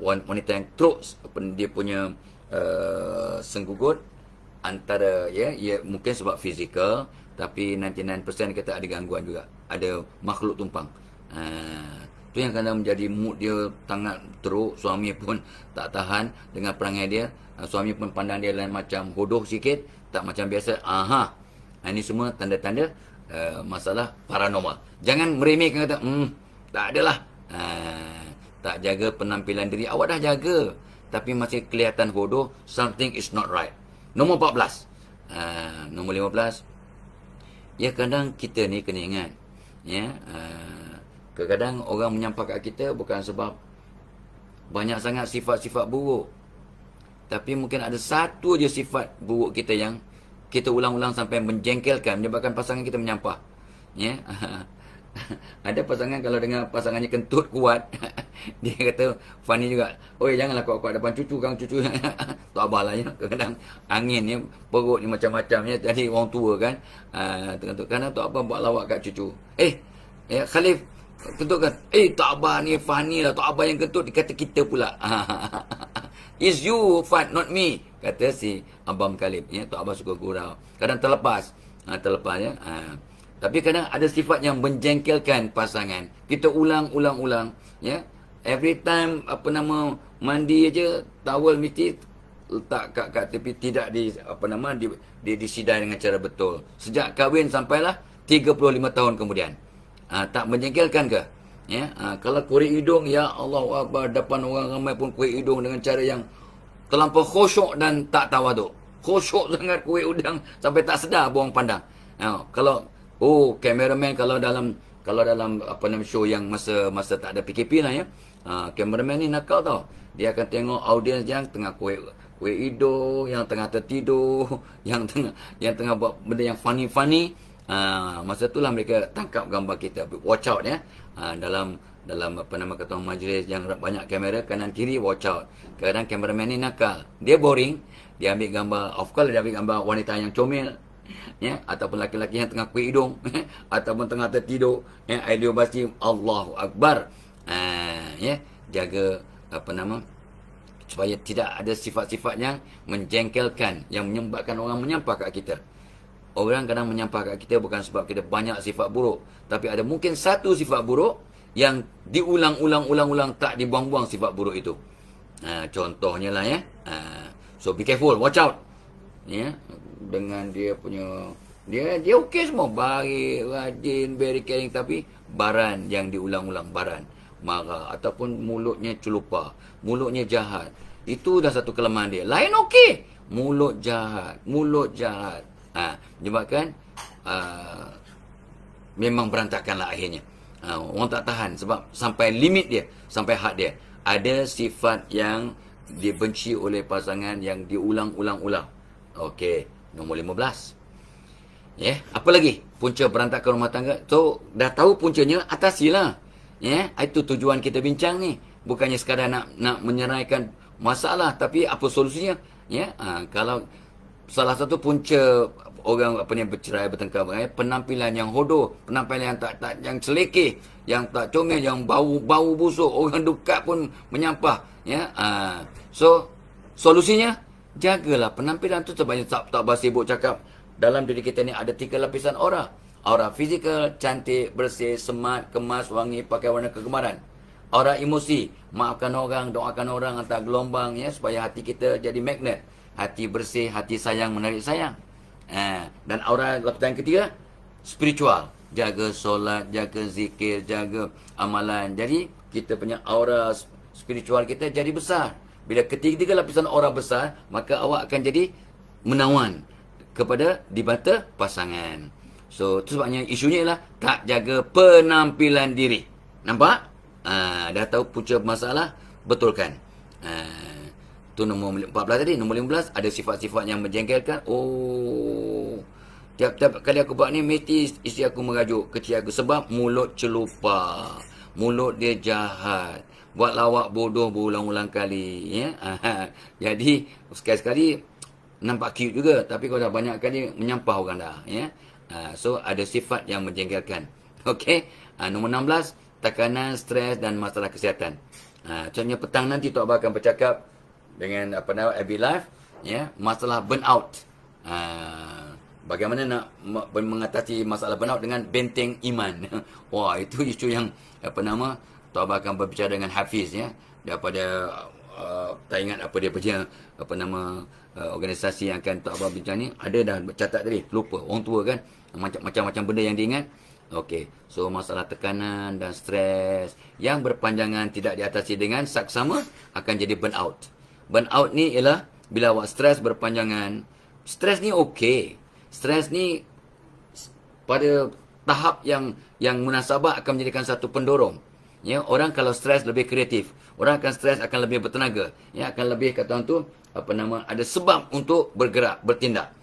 wanita yang teruk dia punya senggugut, antara ya mungkin sebab fizikal, tapi 99% kata ada gangguan juga, ada makhluk tumpang. Tu yang kadang menjadi mood dia sangat teruk, suami pun tak tahan dengan perangai dia. Suami pun pandang dia lain macam hodoh sikit, tak macam biasa. Ini semua tanda-tanda masalah paranormal. Jangan meremehkan, kata tak adalah. Tak jaga penampilan diri. Awak dah jaga tapi masih kelihatan hodoh, something is not right. Nombor 14. Nombor 15. Ya, kadang kita ni kena ingat, ya, kadang-kadang orang menyampah kat kita bukan sebab banyak sangat sifat-sifat buruk, tapi mungkin ada satu je sifat buruk kita yang kita ulang-ulang sampai menjengkelkan, menyebabkan pasangan kita menyampah. Ya. Ada pasangan kalau dengan pasangannya kentut kuat, dia kata funny juga. Oi, janganlah kuat-kuat depan cucu kang, cucu. Tak apalah ya. Kadang angin ni, perut ni macam-macam ya. Tadi orang tua kan. Kentut kadang tak apa buat lawak kat cucu. Ya Khalif, kentut kan. Tak apa ni funny lah. Tak apa yang kentut dikata kita pula. It's you fat, not me. Kata si Abang Khalif. Ya, tak apa suka gurau. Kadang terlepas. Terlepas ya. Tapi kadang ada sifat yang menjengkelkan pasangan. Kita ulang, ya. Every time mandi aja towel mesti letak kat tepi, tidak disidai dengan cara betul. Sejak kahwin sampailah 35 tahun kemudian. Tak menjengkelkan ke? Ya. Kalau korek hidung, ya Allah Akbar, depan orang ramai pun korek hidung dengan cara yang terlampau khusyuk dan tak tawaduk. Khusyuk sangat korek hidung sampai tak sedar orang pandang. Kameraman kalau dalam show yang masa tak ada PKP lah ya. Kameraman ni nakal tau. Dia akan tengok audiens yang tengah kuih hidung, yang tengah tertidur, yang tengah buat benda yang funny. Masa itulah mereka tangkap gambar kita. Watch out ya. Dalam kata majlis yang banyak kamera kanan kiri, watch out. Kadang kameraman ni nakal. Dia boring, dia ambil gambar, of course dia ambil gambar wanita yang comel. Ya, ataupun laki-laki yang tengah kuih hidung ataupun tengah tertidur, ya, idea pasti Allahu Akbar. Ya, jaga supaya tidak ada sifat-sifat yang menjengkelkan, yang menyebabkan orang menyampah kat kita. Orang kadang menyampah kat kita bukan sebab kita banyak sifat buruk, tapi ada mungkin satu sifat buruk yang diulang-ulang tak dibuang-buang sifat buruk itu. Contohnya lah ya. So be careful, watch out. Ya, dengan dia punya dia okey semua, baik, rajin, very caring, tapi baran yang diulang-ulang, baran, marah ataupun mulutnya celupa, mulutnya jahat. Itu dah satu kelemahan dia. Lain okey, mulut jahat. Menyebabkan memang berantakanlah akhirnya. Orang tak tahan sebab sampai limit dia, sampai had dia. Ada sifat yang dibenci oleh pasangan yang diulang-ulang. Okey, nombor 15. Ya, apa lagi? Punca berantakan rumah tangga. So, dah tahu puncanya, atasilah. Ya, itu tujuan kita bincang ni. Bukannya sekadar nak menyeraikan masalah, tapi apa solusinya? Ya, kalau salah satu punca orang bercerai, bertengkar, penampilan yang hodoh, penampilan yang tak yang selekeh, yang tak comel, yang bau busuk, orang dekat pun menyampah. Ya, so solusinya, jagalah penampilan tu supaya tak sibuk cakap. Dalam diri kita ni ada 3 lapisan aura. Aura fizikal, cantik, bersih, smart, kemas, wangi, pakai warna kegemaran. Aura emosi, maafkan orang, doakan orang, hantar gelombang ya, supaya hati kita jadi magnet. Hati bersih, hati sayang, menarik sayang. Dan aura lapisan ketiga, spiritual. Jaga solat, jaga zikir, jaga amalan. Jadi kita punya aura spiritual kita jadi besar. Bila ketiga lapisan aura besar, maka awak akan jadi menawan kepada di mata pasangan. So, itu sebabnya isunya ialah tak jaga penampilan diri. Nampak? Dah tahu punca masalah, betulkan. Tu nombor 14 tadi. Nombor 15, ada sifat-sifat yang menjengkelkan. Tiap-tiap kali aku buat ni, mesti isteri aku merajuk kecil aku. Sebab mulut celupa. Mulut dia jahat. Buat lawak bodoh berulang-ulang kali. Ya? Jadi, sekali-sekali nampak cute juga. Tapi kalau dah banyak kali, menyampah orang dah. Ya? So, ada sifat yang menjengkelkan. Okey. Nombor 16, tekanan, stres dan masalah kesihatan. Contohnya petang nanti Tok Abah akan bercakap dengan FB Live. Ya? Masalah burnout. Bagaimana nak mengatasi masalah burnout dengan benteng iman. Wah, itu isu yang Tok Abah akan berbicara dengan Hafiz ya, daripada tak ingat apa dia punya organisasi yang akan Tok Abah bincang ni. Ada dah catat tadi, lupa, orang tua kan, macam-macam benda yang diingat. Okey, so masalah tekanan dan stres yang berpanjangan tidak diatasi dengan saksama akan jadi burnout. Burnout ni ialah bila awak stres berpanjangan. Stres ni okey, stres ni pada tahap yang munasabah akan menjadikan satu pendorong. Ya, orang kalau stres lebih kreatif, orang akan stres akan lebih bertenaga, ya, akan lebih kata orang tu ada sebab untuk bergerak, bertindak.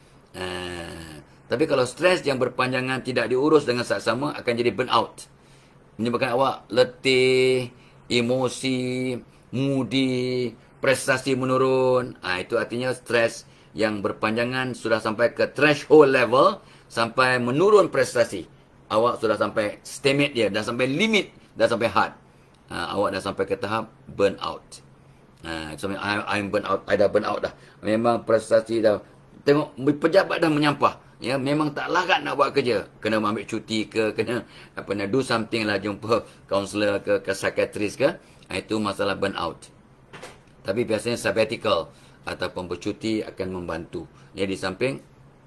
Tapi kalau stres yang berpanjangan tidak diurus dengan saksama akan jadi burnout. menyebabkan awak letih, emosi, moody, prestasi menurun. Itu artinya stres yang berpanjangan sudah sampai ke threshold level, sampai menurun prestasi. Awak sudah sampai stamina dia, dah sampai limit, dah sampai hard. Awak dah sampai ke tahap burn out. I'm burn out, I dah burn out dah. Memang prestasi dah, tengok pejabat dah menyampah. Ya, memang tak larat nak buat kerja. Kena ambil cuti ke, kena do something lah, jumpa kaunselor ke psikiatris ke. Itu masalah burn out. Tapi biasanya sabbatical ataupun bercuti akan membantu. Ya, di samping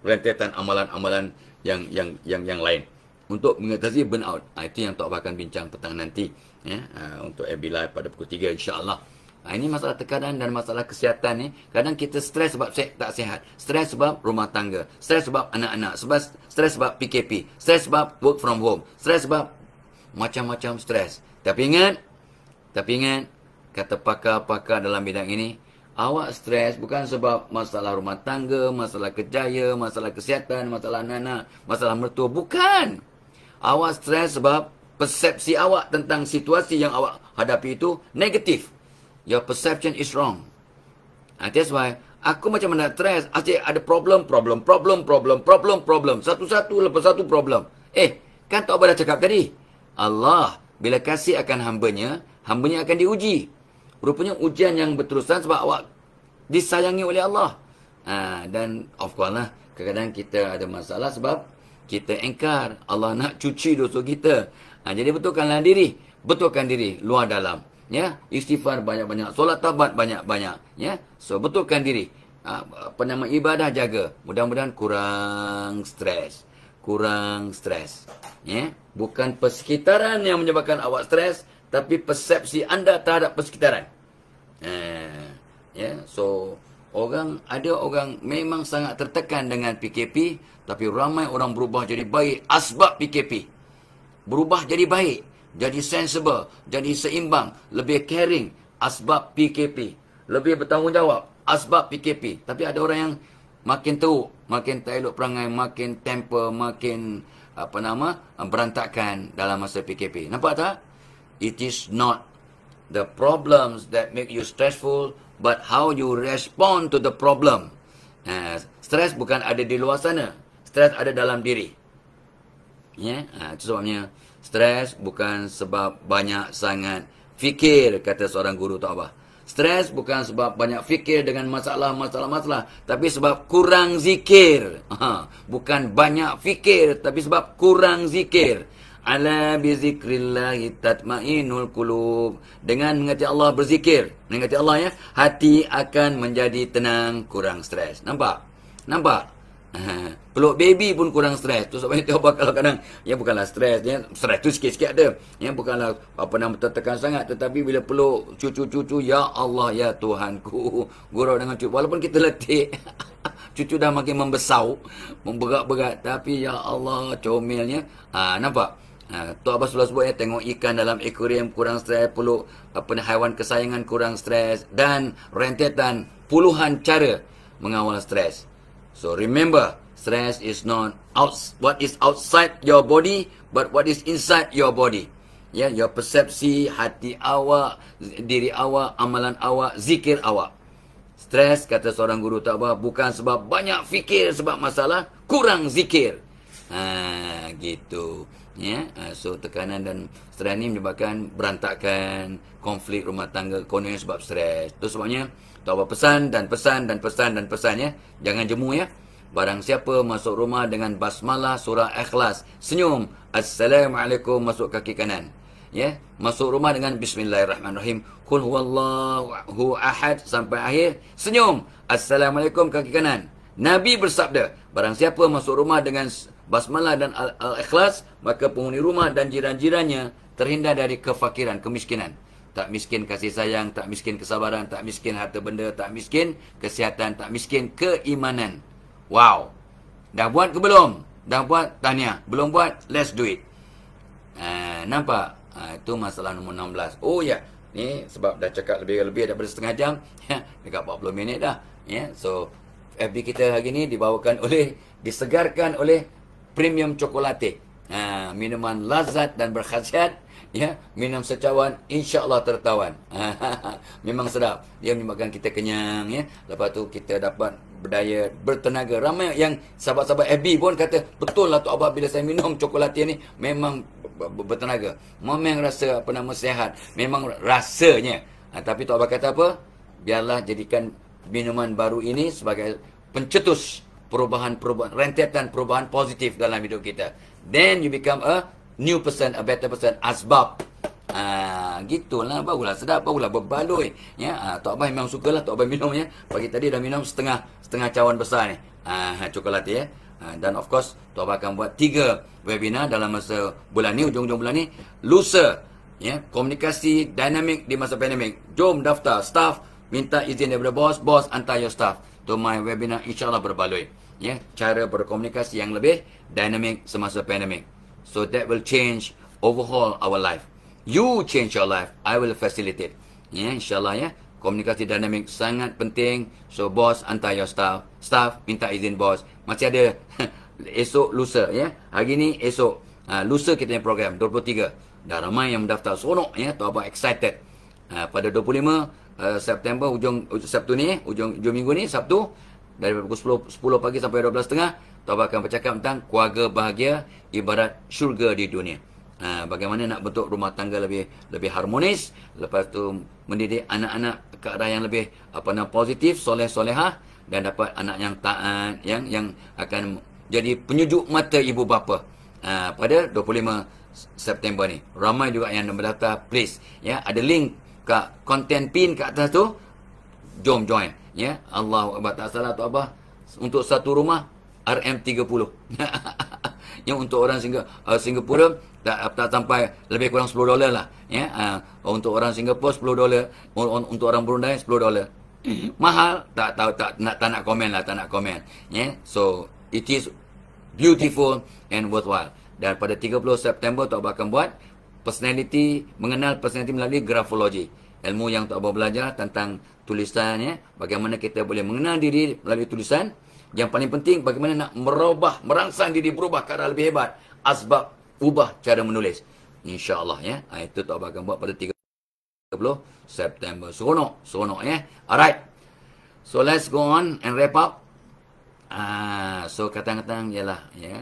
rentetan amalan-amalan yang lain untuk mengatasi burn out. Itu yang Tok Abah akan bincang petang nanti, ya, untuk FB Live pada pukul 3 insya-Allah. Ini masalah tekanan dan masalah kesihatan ni. Kadang kita stres sebab tak sihat. Stres sebab rumah tangga. Stres sebab anak-anak. Stres sebab PKP. Stres sebab work from home. Stres sebab macam-macam stres. Tapi ingat, kata pakar-pakar dalam bidang ini, awak stres bukan sebab masalah rumah tangga, masalah kerjaya, masalah kesihatan, masalah anak-anak, masalah mertua. Bukan. Awak stres sebab persepsi awak tentang situasi yang awak hadapi itu negatif. Your perception is wrong. That's why aku macam mana stres. Asyik ada problem. Satu-satu lepas satu problem. Kan Tok Abah dah cakap tadi. Allah bila kasih akan hambanya akan diuji. Rupanya ujian yang berterusan sebab awak disayangi oleh Allah. Dan of course lah, kadang-kadang kita ada masalah sebab kita engkar. Allah nak cuci dosa kita. Jadi betulkan diri, luar dalam. Ya, istighfar banyak-banyak, solat taubat banyak-banyak, ya. So betulkan diri. Ibadah jaga. Mudah-mudahan kurang stres. Ya, bukan persekitaran yang menyebabkan awak stres, tapi persepsi anda terhadap persekitaran. Ya, so ada orang memang sangat tertekan dengan PKP, tapi ramai orang berubah jadi baik asbab PKP. Berubah jadi baik, jadi sensible, jadi seimbang, lebih caring, asbab PKP. Lebih bertanggungjawab, asbab PKP. Tapi ada orang yang makin teruk, makin tak elok perangai, makin temper, makin berantakan dalam masa PKP. Nampak tak? It is not the problems that make you stressful, but how you respond to the problem. Stres bukan ada di luar sana. Stres ada dalam diri. Ya, itu sebabnya stres bukan sebab banyak sangat fikir, kata seorang guru Tok Abah. Stres bukan sebab banyak fikir dengan masalah, tapi sebab kurang zikir. Bukan banyak fikir, tapi sebab kurang zikir. Ala bizikrillahi tatmainul qulub. Dengan mengingati Allah, berzikir, mengingati Allah, ya, hati akan menjadi tenang, kurang stres. Nampak? Peluk baby pun kurang stres. Tu sebab itu kalau kadang, ya bukanlah stres, ya, stres tu sikit-sikit ada. Ya, bukanlah tertekan sangat, tetapi bila peluk cucu-cucu, ya Allah, ya Tuhanku, gurau dengan cucu. Walaupun kita letih, cucu dah makin membesau, memberat-berat, tapi ya Allah, comelnya. Nampak? Tok Abah sudah sebut, ya, tengok ikan dalam akuarium kurang stres, peluk haiwan kesayangan kurang stres, dan rentetan puluhan cara mengawal stres. So remember, stress is not what is outside your body, but what is inside your body. Ya, your persepsi, hati awak, diri awak, amalan awak, zikir awak. Stres, kata seorang guru Tok Abah, bukan sebab banyak fikir sebab masalah, kurang zikir. Gitu. Ya, so tekanan dan stres ni menyebabkan berantakan, konflik rumah tangga, kononnya sebab stres. Itu sebabnya Tok Abah pesan, ya. Jangan jemu, ya. Barang siapa masuk rumah dengan basmalah surah Ikhlas, senyum, Assalamualaikum, masuk kaki kanan. Ya, masuk rumah dengan Bismillahirrahmanirrahim, Qul huwallahu ahad sampai akhir, senyum, Assalamualaikum, kaki kanan. Nabi bersabda, barang siapa masuk rumah dengan basmalah dan Al-Ikhlas, maka penghuni rumah dan jiran-jirannya terhindar dari kefakiran, kemiskinan. Tak miskin kasih sayang, tak miskin kesabaran, tak miskin harta benda, tak miskin kesihatan, tak miskin keimanan. Wow. Dah buat ke belum? Dah buat? Tahniah. Belum buat? Let's do it. Nampak? Itu masalah nombor 16. Oh ya. Ni sebab dah cakap lebih daripada setengah jam. Dekat 40 minit dah. So, FB kita hari ni disegarkan oleh Premium Chocolate. Minuman lazat dan berkhasiat Ya, minum secawan, insya-Allah tertawan. Memang sedap. Dia menyebabkan kita kenyang, ya. Lepas tu kita dapat berdaya, bertenaga. Ramai yang sahabat-sahabat FB pun kata, betul lah Tok Abah bila saya minum cokolatia ni memang bertenaga. Memang rasa sihat. Memang rasanya. Tapi Tok Abah kata apa? Biarlah jadikan minuman baru ini sebagai pencetus perubahan-perubahan, rentetan perubahan positif dalam hidup kita. Then you become a new person, a better person. Asbab. Gitulah, barulah sedap, barulah berbaloi. Ya, Tok Abah memang sukalah Tok Abah minum, ya. Pagi tadi dah minum setengah cawan besar ni. Coklat, ya. Dan of course Tok Abah akan buat 3 webinar dalam masa bulan ni, ujung-ujung bulan ni. Lusa, ya, komunikasi dinamik di masa pandemik. Jom daftar staff, minta izin daripada bos, bos hantar your staff to my webinar, insya-Allah berbaloi. Ya, cara berkomunikasi yang lebih dynamic semasa pandemik. So that will change, overhaul our life. You change your life, I will facilitate. Ya, insya-Allah, ya. Komunikasi dinamik sangat penting. So bos hantar your staff, staff minta izin bos. Masih ada esok, lusa, ya. Hari ni, esok, lusa kita punya program 23. Dah ramai yang mendaftar, seronok, ya. Tok Abah excited. Pada 25 September, ujung Sabtu ni, ujung minggu ni, Sabtu, dari pukul 10 pagi sampai 12.30, Tok Abah akan bercakap tentang keluarga bahagia ibarat syurga di dunia. Bagaimana nak bentuk rumah tangga lebih harmonis, lepas tu mendidik anak-anak ke arah yang lebih positif, soleh-solehah, dan dapat anak yang taat, yang akan jadi penyejuk mata ibu bapa. Pada 25 September ni, ramai juga yang mendaftar. Please, ya, ada link kat content pin kat atas tu, jom join, ya. Allahu Akbar, tak salah Tok Abah, untuk satu rumah RM30. Yang untuk orang Singapura tak sampai, lebih kurang $10 lah, ya. Untuk orang Singapura $10, untuk orang Brunei $10. Mahal, tak nak komen lah, tak nak komen, ya. So it is beautiful and worthwhile. Dan pada 30 September Tok Abah akan buat mengenal personality melalui grafologi. Ilmu yang Tok Abah belajar tentang tulisan, ya. Bagaimana kita boleh mengenal diri melalui tulisan. Yang paling penting, bagaimana nak merangsang diri berubah ke arah lebih hebat. Asbab, ubah cara menulis. InsyaAllah, ya. Itu Tok Abah akan buat pada 30 September. Seronok, ya. Alright. So let's go on and wrap up. So kata-kata ialah, ya,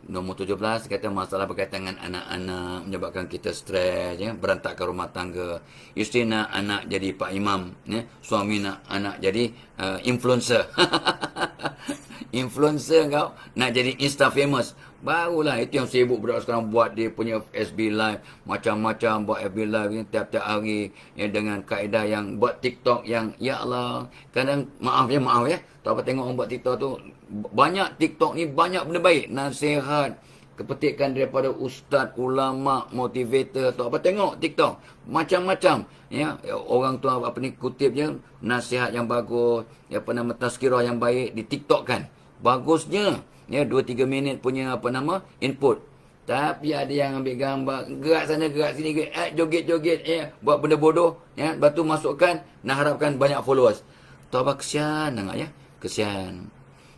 nombor 17 kata masalah berkaitan dengan anak-anak menyebabkan kita stres, ya, berantakan rumah tangga. Isteri nak anak jadi Pak Imam, ya. Suami nak anak jadi influencer. Influencer kau nak jadi Insta famous. Barulah itu yang sibuk budak sekarang buat dia punya SB live, macam-macam buat FB live, ya, tiap-tiap hari, ya, dengan kaedah yang buat TikTok yang, ya Allah, kadang maaf ya, tak apa tengok orang buat TikTok tu, banyak TikTok ni banyak benda baik, nasihat, kepetikan daripada ustaz, ulama, motivator, tak apa tengok TikTok, macam-macam, ya, orang tu kutip je nasihat yang bagus, ya, tazkirah yang baik di TikTok kan. Bagusnya, ya, 2-3 minit punya input. Tapi ada yang ambil gambar, gerak sana gerak sini, joget-joget, ya, buat benda bodoh, ya, lepas tu masukkan, nak harapkan banyak followers. Tok Abah kesian dengar, ya, kesian.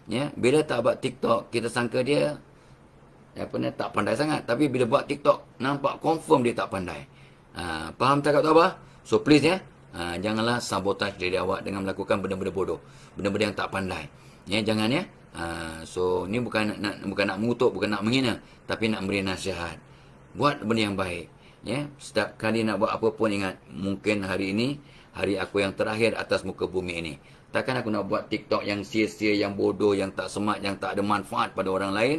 Ya, bila tak buat TikTok, kita sangka dia tak pandai sangat, tapi bila buat TikTok, nampak confirm dia tak pandai. Faham tak Tok Abah? So please, ya, janganlah sabotage diri awak dengan melakukan benda-benda bodoh, benda-benda yang tak pandai. Ya, jangan, ya. So ni bukan nak mengutuk, bukan nak menghina, tapi nak beri nasihat. Buat benda yang baik, ya. Setiap kali nak buat apa pun, ingat, mungkin hari ini hari aku yang terakhir atas muka bumi ini. Takkan aku nak buat TikTok yang sia-sia, yang bodoh, yang tak semat, yang tak ada manfaat pada orang lain,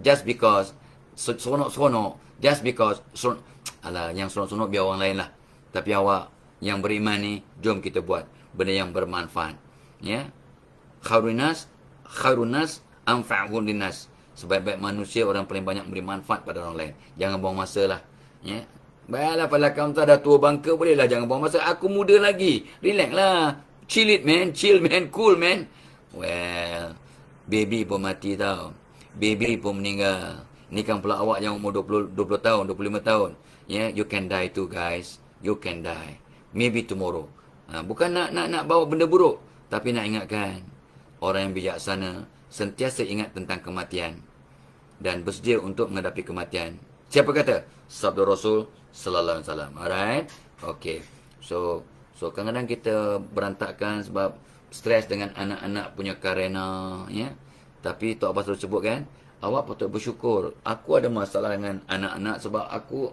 just because seronok-seronok, just because alah, yang seronok-seronok biar orang lain lah. Tapi awak yang beriman ni, jom kita buat benda yang bermanfaat, ya. Khairunas anfa'uhum linnas. Sebaik-baik manusia, orang paling banyak beri manfaat pada orang lain. Jangan buang masa lah, ya. Baiklah, pada kamu tu dah tua bangka, bolehlah jangan buang masa. Aku muda lagi, relax lah, chill man, cool man. Well, baby pun mati tau, baby pun meninggal. Ni kan pula awak yang umur 20 tahun, 25 tahun, ya. You can die too, guys. You can die, maybe tomorrow. Bukan nak bawa benda buruk, tapi nak ingatkan, orang yang bijaksana sentiasa ingat tentang kematian dan bersedia untuk menghadapi kematian Siapa kata? Sabda Rasul sallallahu alaihi wasallam. Alright? Okey. So kadang-kadang kita berantakan sebab stres dengan anak-anak punya karena, ya. Tapi Tok Abbas selalu sebut kan, awak patut bersyukur. Aku ada masalah dengan anak-anak sebab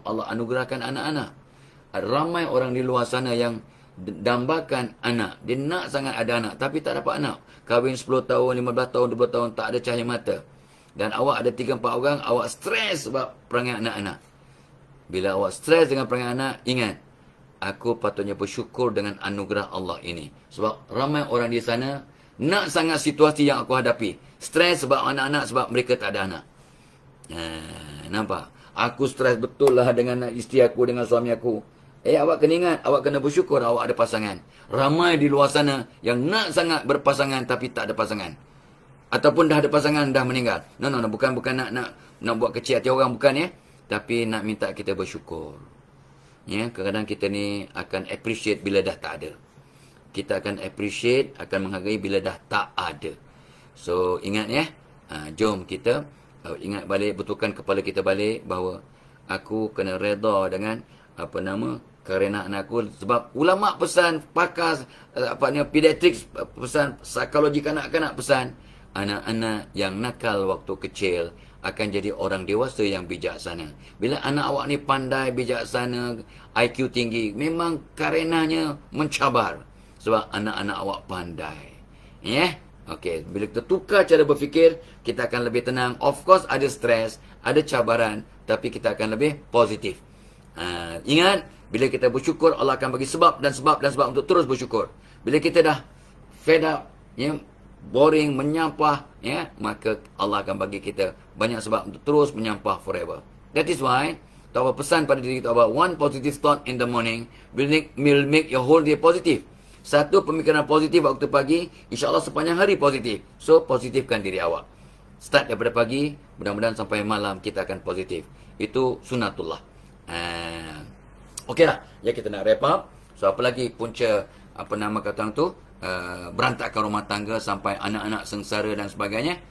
Allah anugerahkan anak-anak. Ramai orang di luar sana yang dambakan anak. Dia nak sangat ada anak tapi tak dapat anak. Kahwin 10 tahun, 15 tahun, 20 tahun tak ada cahaya mata. Dan awak ada 3-4 orang, awak stres sebab perangai anak-anak. Bila awak stres dengan perangai anak, ingat, aku patutnya bersyukur dengan anugerah Allah ini. Sebab ramai orang di sana nak sangat situasi yang aku hadapi. Stres sebab anak-anak, sebab mereka tak ada anak. Nampak? Aku stres betul lah dengan isteri aku, dengan suami aku. Awak kena ingat, awak kena bersyukur awak ada pasangan. Ramai di luar sana yang nak sangat berpasangan tapi tak ada pasangan. Ataupun dah ada pasangan, dah meninggal. No, bukan nak buat kecil hati orang, bukan ya. Tapi nak minta kita bersyukur. Ya, kadang-kadang kita ni akan appreciate bila dah tak ada. Kita akan appreciate, akan menghargai bila dah tak ada. So, ingat ya. Jom kita ingat balik, betulkan kepala kita balik bahawa aku kena reda dengan kerana anak aku. Sebab ulama pesan, pakar pediatrics pesan, psikologi kanak-kanak pesan, anak-anak yang nakal waktu kecil akan jadi orang dewasa yang bijaksana. Bila anak awak ni pandai, bijaksana, IQ tinggi, memang karenanya mencabar. Sebab anak-anak awak pandai. Ya? Okey, bila kita tukar cara berfikir, kita akan lebih tenang. Of course ada stres, ada cabaran, tapi kita akan lebih positif. Ingat, bila kita bersyukur, Allah akan bagi sebab dan sebab dan sebab untuk terus bersyukur. Bila kita dah fed up, ya, boring, menyampah, ya, maka Allah akan bagi kita banyak sebab untuk terus menyampah forever. That is why Tok Abbas pesan pada diri kita about one positive thought in the morning will make your whole day positive. Satu pemikiran positif waktu pagi, insya-Allah sepanjang hari positif. So positifkan diri awak. Start daripada pagi, mudah-mudahan sampai malam kita akan positif. Itu sunatullah. Okeylah, ya kita nak wrap up. So apa lagi punca kata tu? Berantakan rumah tangga sampai anak-anak sengsara dan sebagainya.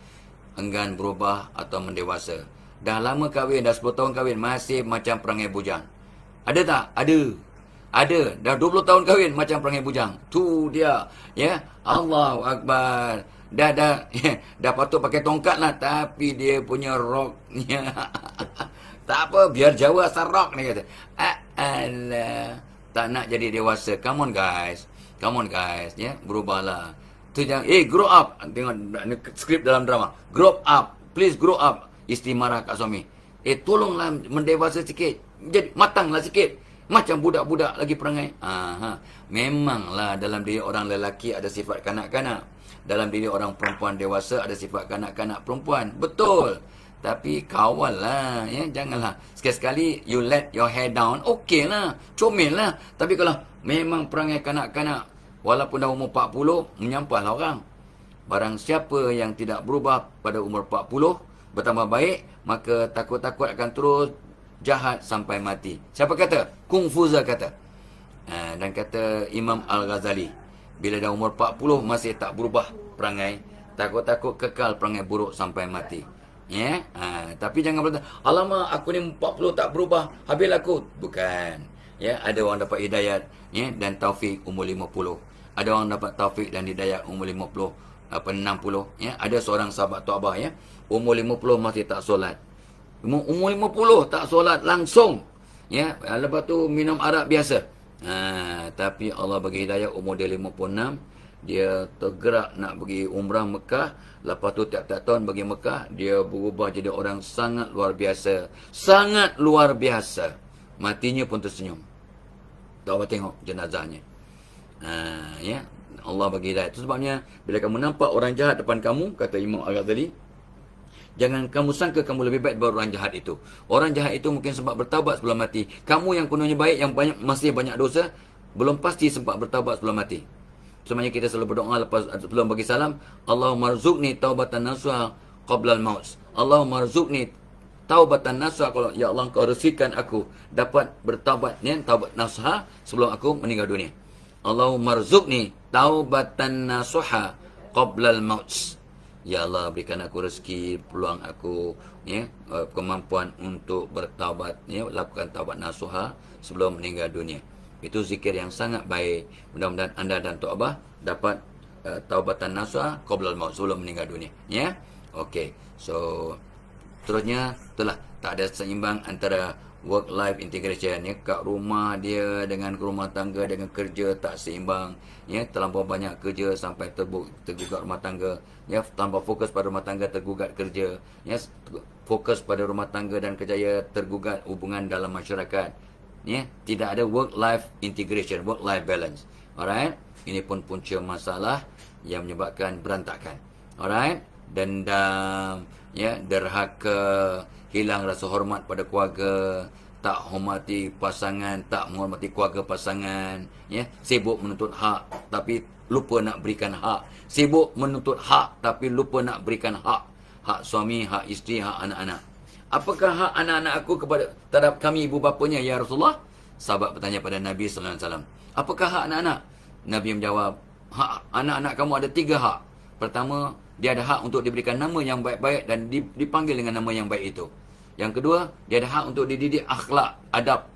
Enggan berubah atau mendewasa. Dah lama kahwin, dah 10 tahun kahwin, masih macam perangai bujang. Ada tak? Ada. Dah 20 tahun kahwin macam perangai bujang. Tu dia. Ya. Allahu Akbar. Dah patut pakai tongkat lah. Tapi dia punya roknya. Tak apa. Biar Jawa asal rok ni kata. Alah. Tak nak jadi dewasa. Come on guys. Ya. Berubahlah. Tu jangan. Grow up. Tengok skrip dalam drama. Grow up. Please grow up. Isteri marah kat suami. Tolonglah mendewasa sikit. Jadi matanglah sikit. Macam budak-budak lagi perangai. Memanglah dalam diri orang lelaki ada sifat kanak-kanak. Dalam diri orang perempuan dewasa ada sifat kanak-kanak perempuan. Betul. Tapi kawal lah. Ya? Janganlah. Sekali-sekali you let your hair down. Okey lah. Comel lah. Tapi kalau memang perangai kanak-kanak, walaupun dah umur 40, menyampahlah orang. Barang siapa yang tidak berubah pada umur 40, bertambah baik, maka takut-takut akan terus jahat sampai mati. Siapa kata? Kungfuza kata. Dan kata Imam Al-Ghazali, bila dah umur 40 masih tak berubah perangai, takut-takut kekal perangai buruk sampai mati. Ya? Tapi jangan berkata, alamak aku ni 40 tak berubah, habis aku. Bukan. Ya, ada orang dapat hidayat, ya, dan taufik umur 50. Ada orang dapat taufik dan hidayat umur 50, 60. Ya, ada seorang sahabat Tok Abbas, ya, umur 50 masih tak solat. Umur 50 tak solat langsung. Ya, lepas tu minum arak biasa. Tapi Allah bagi hidayah, umur dia 56, dia tergerak nak pergi umrah Mekah. Lepas tu tiap-tiap tahun pergi Mekah, dia berubah jadi orang sangat luar biasa. Sangat luar biasa. Matinya pun tersenyum. Tak apa tengok jenazahnya. Ya, Allah bagi hidayah. Itu sebabnya bila kamu nampak orang jahat depan kamu, kata Imam Al-Ghazali, jangan kamu sangka kamu lebih baik daripada orang jahat itu. Orang jahat itu mungkin sempat bertaubat sebelum mati. Kamu yang kononnya baik, yang masih banyak dosa, belum pasti sempat bertaubat sebelum mati. Sebenarnya kita selalu berdoa lepas sebelum bagi salam, Allahumma rzuqni taubatan nasuha qabla al-maut. Allahumma rzuqni taubatan nasuha, ya Allah Kau rezekikan aku dapat bertaubat, ya, taubat nasuha sebelum aku meninggal dunia. Allahumma rzuqni taubatan nasuha qabla al-maut. Ya Allah, berikan aku rezeki, peluang aku, ya, kemampuan untuk bertaubat, ya, lakukan taubat nasuha sebelum meninggal dunia. Itu zikir yang sangat baik. Mudah-mudahan anda dan Tok Abah dapat taubatan nasuha qoblal maut, sebelum meninggal dunia, ya. Okey. So terusnya telah tak ada seimbang antara work life integration, ya, kat rumah dia dengan rumah tangga, dengan kerja tak seimbang, ya, terlampau banyak kerja sampai tergugat rumah tangga, ya, tanpa fokus pada rumah tangga tergugat kerja, ya, fokus pada rumah tangga dan kerjaya tergugat hubungan dalam masyarakat, ya, tidak ada work life integration, work life balance. Alright, ini pun punca masalah yang menyebabkan berantakan. Alright, dendam, ya, derhaka, hilang rasa hormat pada keluarga, tak hormati pasangan, tak menghormati keluarga pasangan, ya, sibuk menuntut hak tapi lupa nak berikan hak, sibuk menuntut hak tapi lupa nak berikan hak suami, hak isteri, hak anak-anak. Apakah hak anak-anak aku kepada terhadap kami ibu bapanya, ya Rasulullah? Sahabat bertanya pada Nabi sallallahu alaihi wasallam, apakah hak anak-anak? Nabi menjawab, hak anak-anak kamu ada 3 hak. Pertama, dia ada hak untuk diberikan nama yang baik-baik dan dipanggil dengan nama yang baik itu. Yang kedua, dia ada hak untuk dididik akhlak, adab.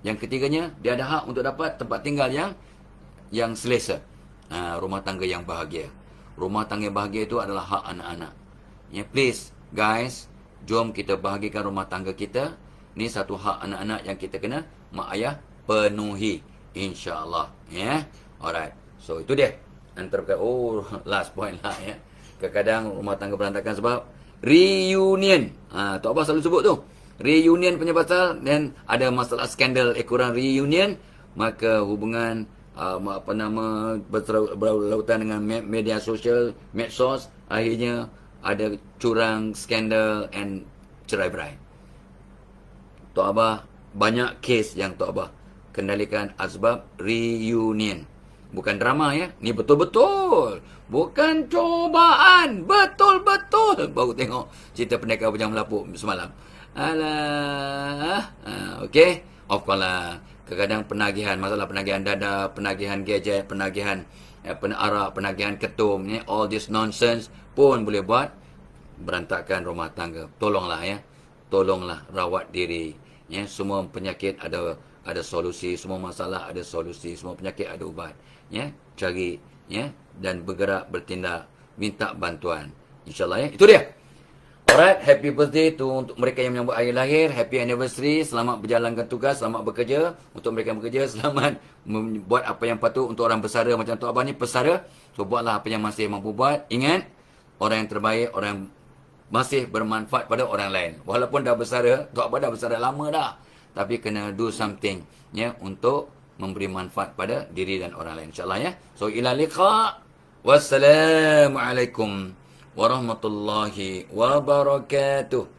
Yang ketiganya, dia ada hak untuk dapat tempat tinggal yang selesa. Rumah tangga yang bahagia. Rumah tangga yang bahagia itu adalah hak anak-anak. Ya, please, guys, jom kita bahagikan rumah tangga kita. Ini satu hak anak-anak yang kita kena mak ayah penuhi, insya-Allah, ya. Alright. So itu dia. Antara last point lah, ya. Kadang-kadang rumah tangga berantakan sebab reunion. Tok Abah selalu sebut tu. Reunion punya pasal, dan ada masalah skandal ekoran reunion, maka hubungan berlautan dengan media sosial, medsos, akhirnya ada curang, skandal and cerai-berai. Tok Abah banyak kes yang Tok Abah kendalikan asbab reunion. Bukan drama, ya. Ni betul-betul. Bukan cobaan. Betul-betul. Baru tengok cerita pendekar Bujang Melapuk semalam. Alah. Okey. Of course lah. Kadang-kadang penagihan. Masalah penagihan dada, penagihan gadget, penagihan arak, penagihan ketum. Ya. All this nonsense pun boleh buat berantakan rumah tangga. Tolonglah, ya. Tolonglah rawat diri. Ya. Semua penyakit ada solusi, semua masalah ada solusi, semua penyakit ada ubat. Ya, cari, ya, dan bergerak, bertindak, minta bantuan. InsyaAllah, ya. Itu dia. Alright, happy birthday tu untuk mereka yang menyambut hari lahir. Happy anniversary. Selamat berjalankan tugas, selamat bekerja. Untuk mereka yang bekerja, selamat buat apa yang patut. Untuk orang bersara macam Tok Abah ni, pesara. So, buatlah apa yang masih mampu buat. Ingat, orang yang terbaik, orang yang masih bermanfaat pada orang lain. Walaupun dah bersara, Tok Abah dah bersara lama dah. Tapi kena do something, ya, untuk memberi manfaat pada diri dan orang lain, insyaAllah, ya. So, ila liqa. Wassalamualaikum warahmatullahi wabarakatuh.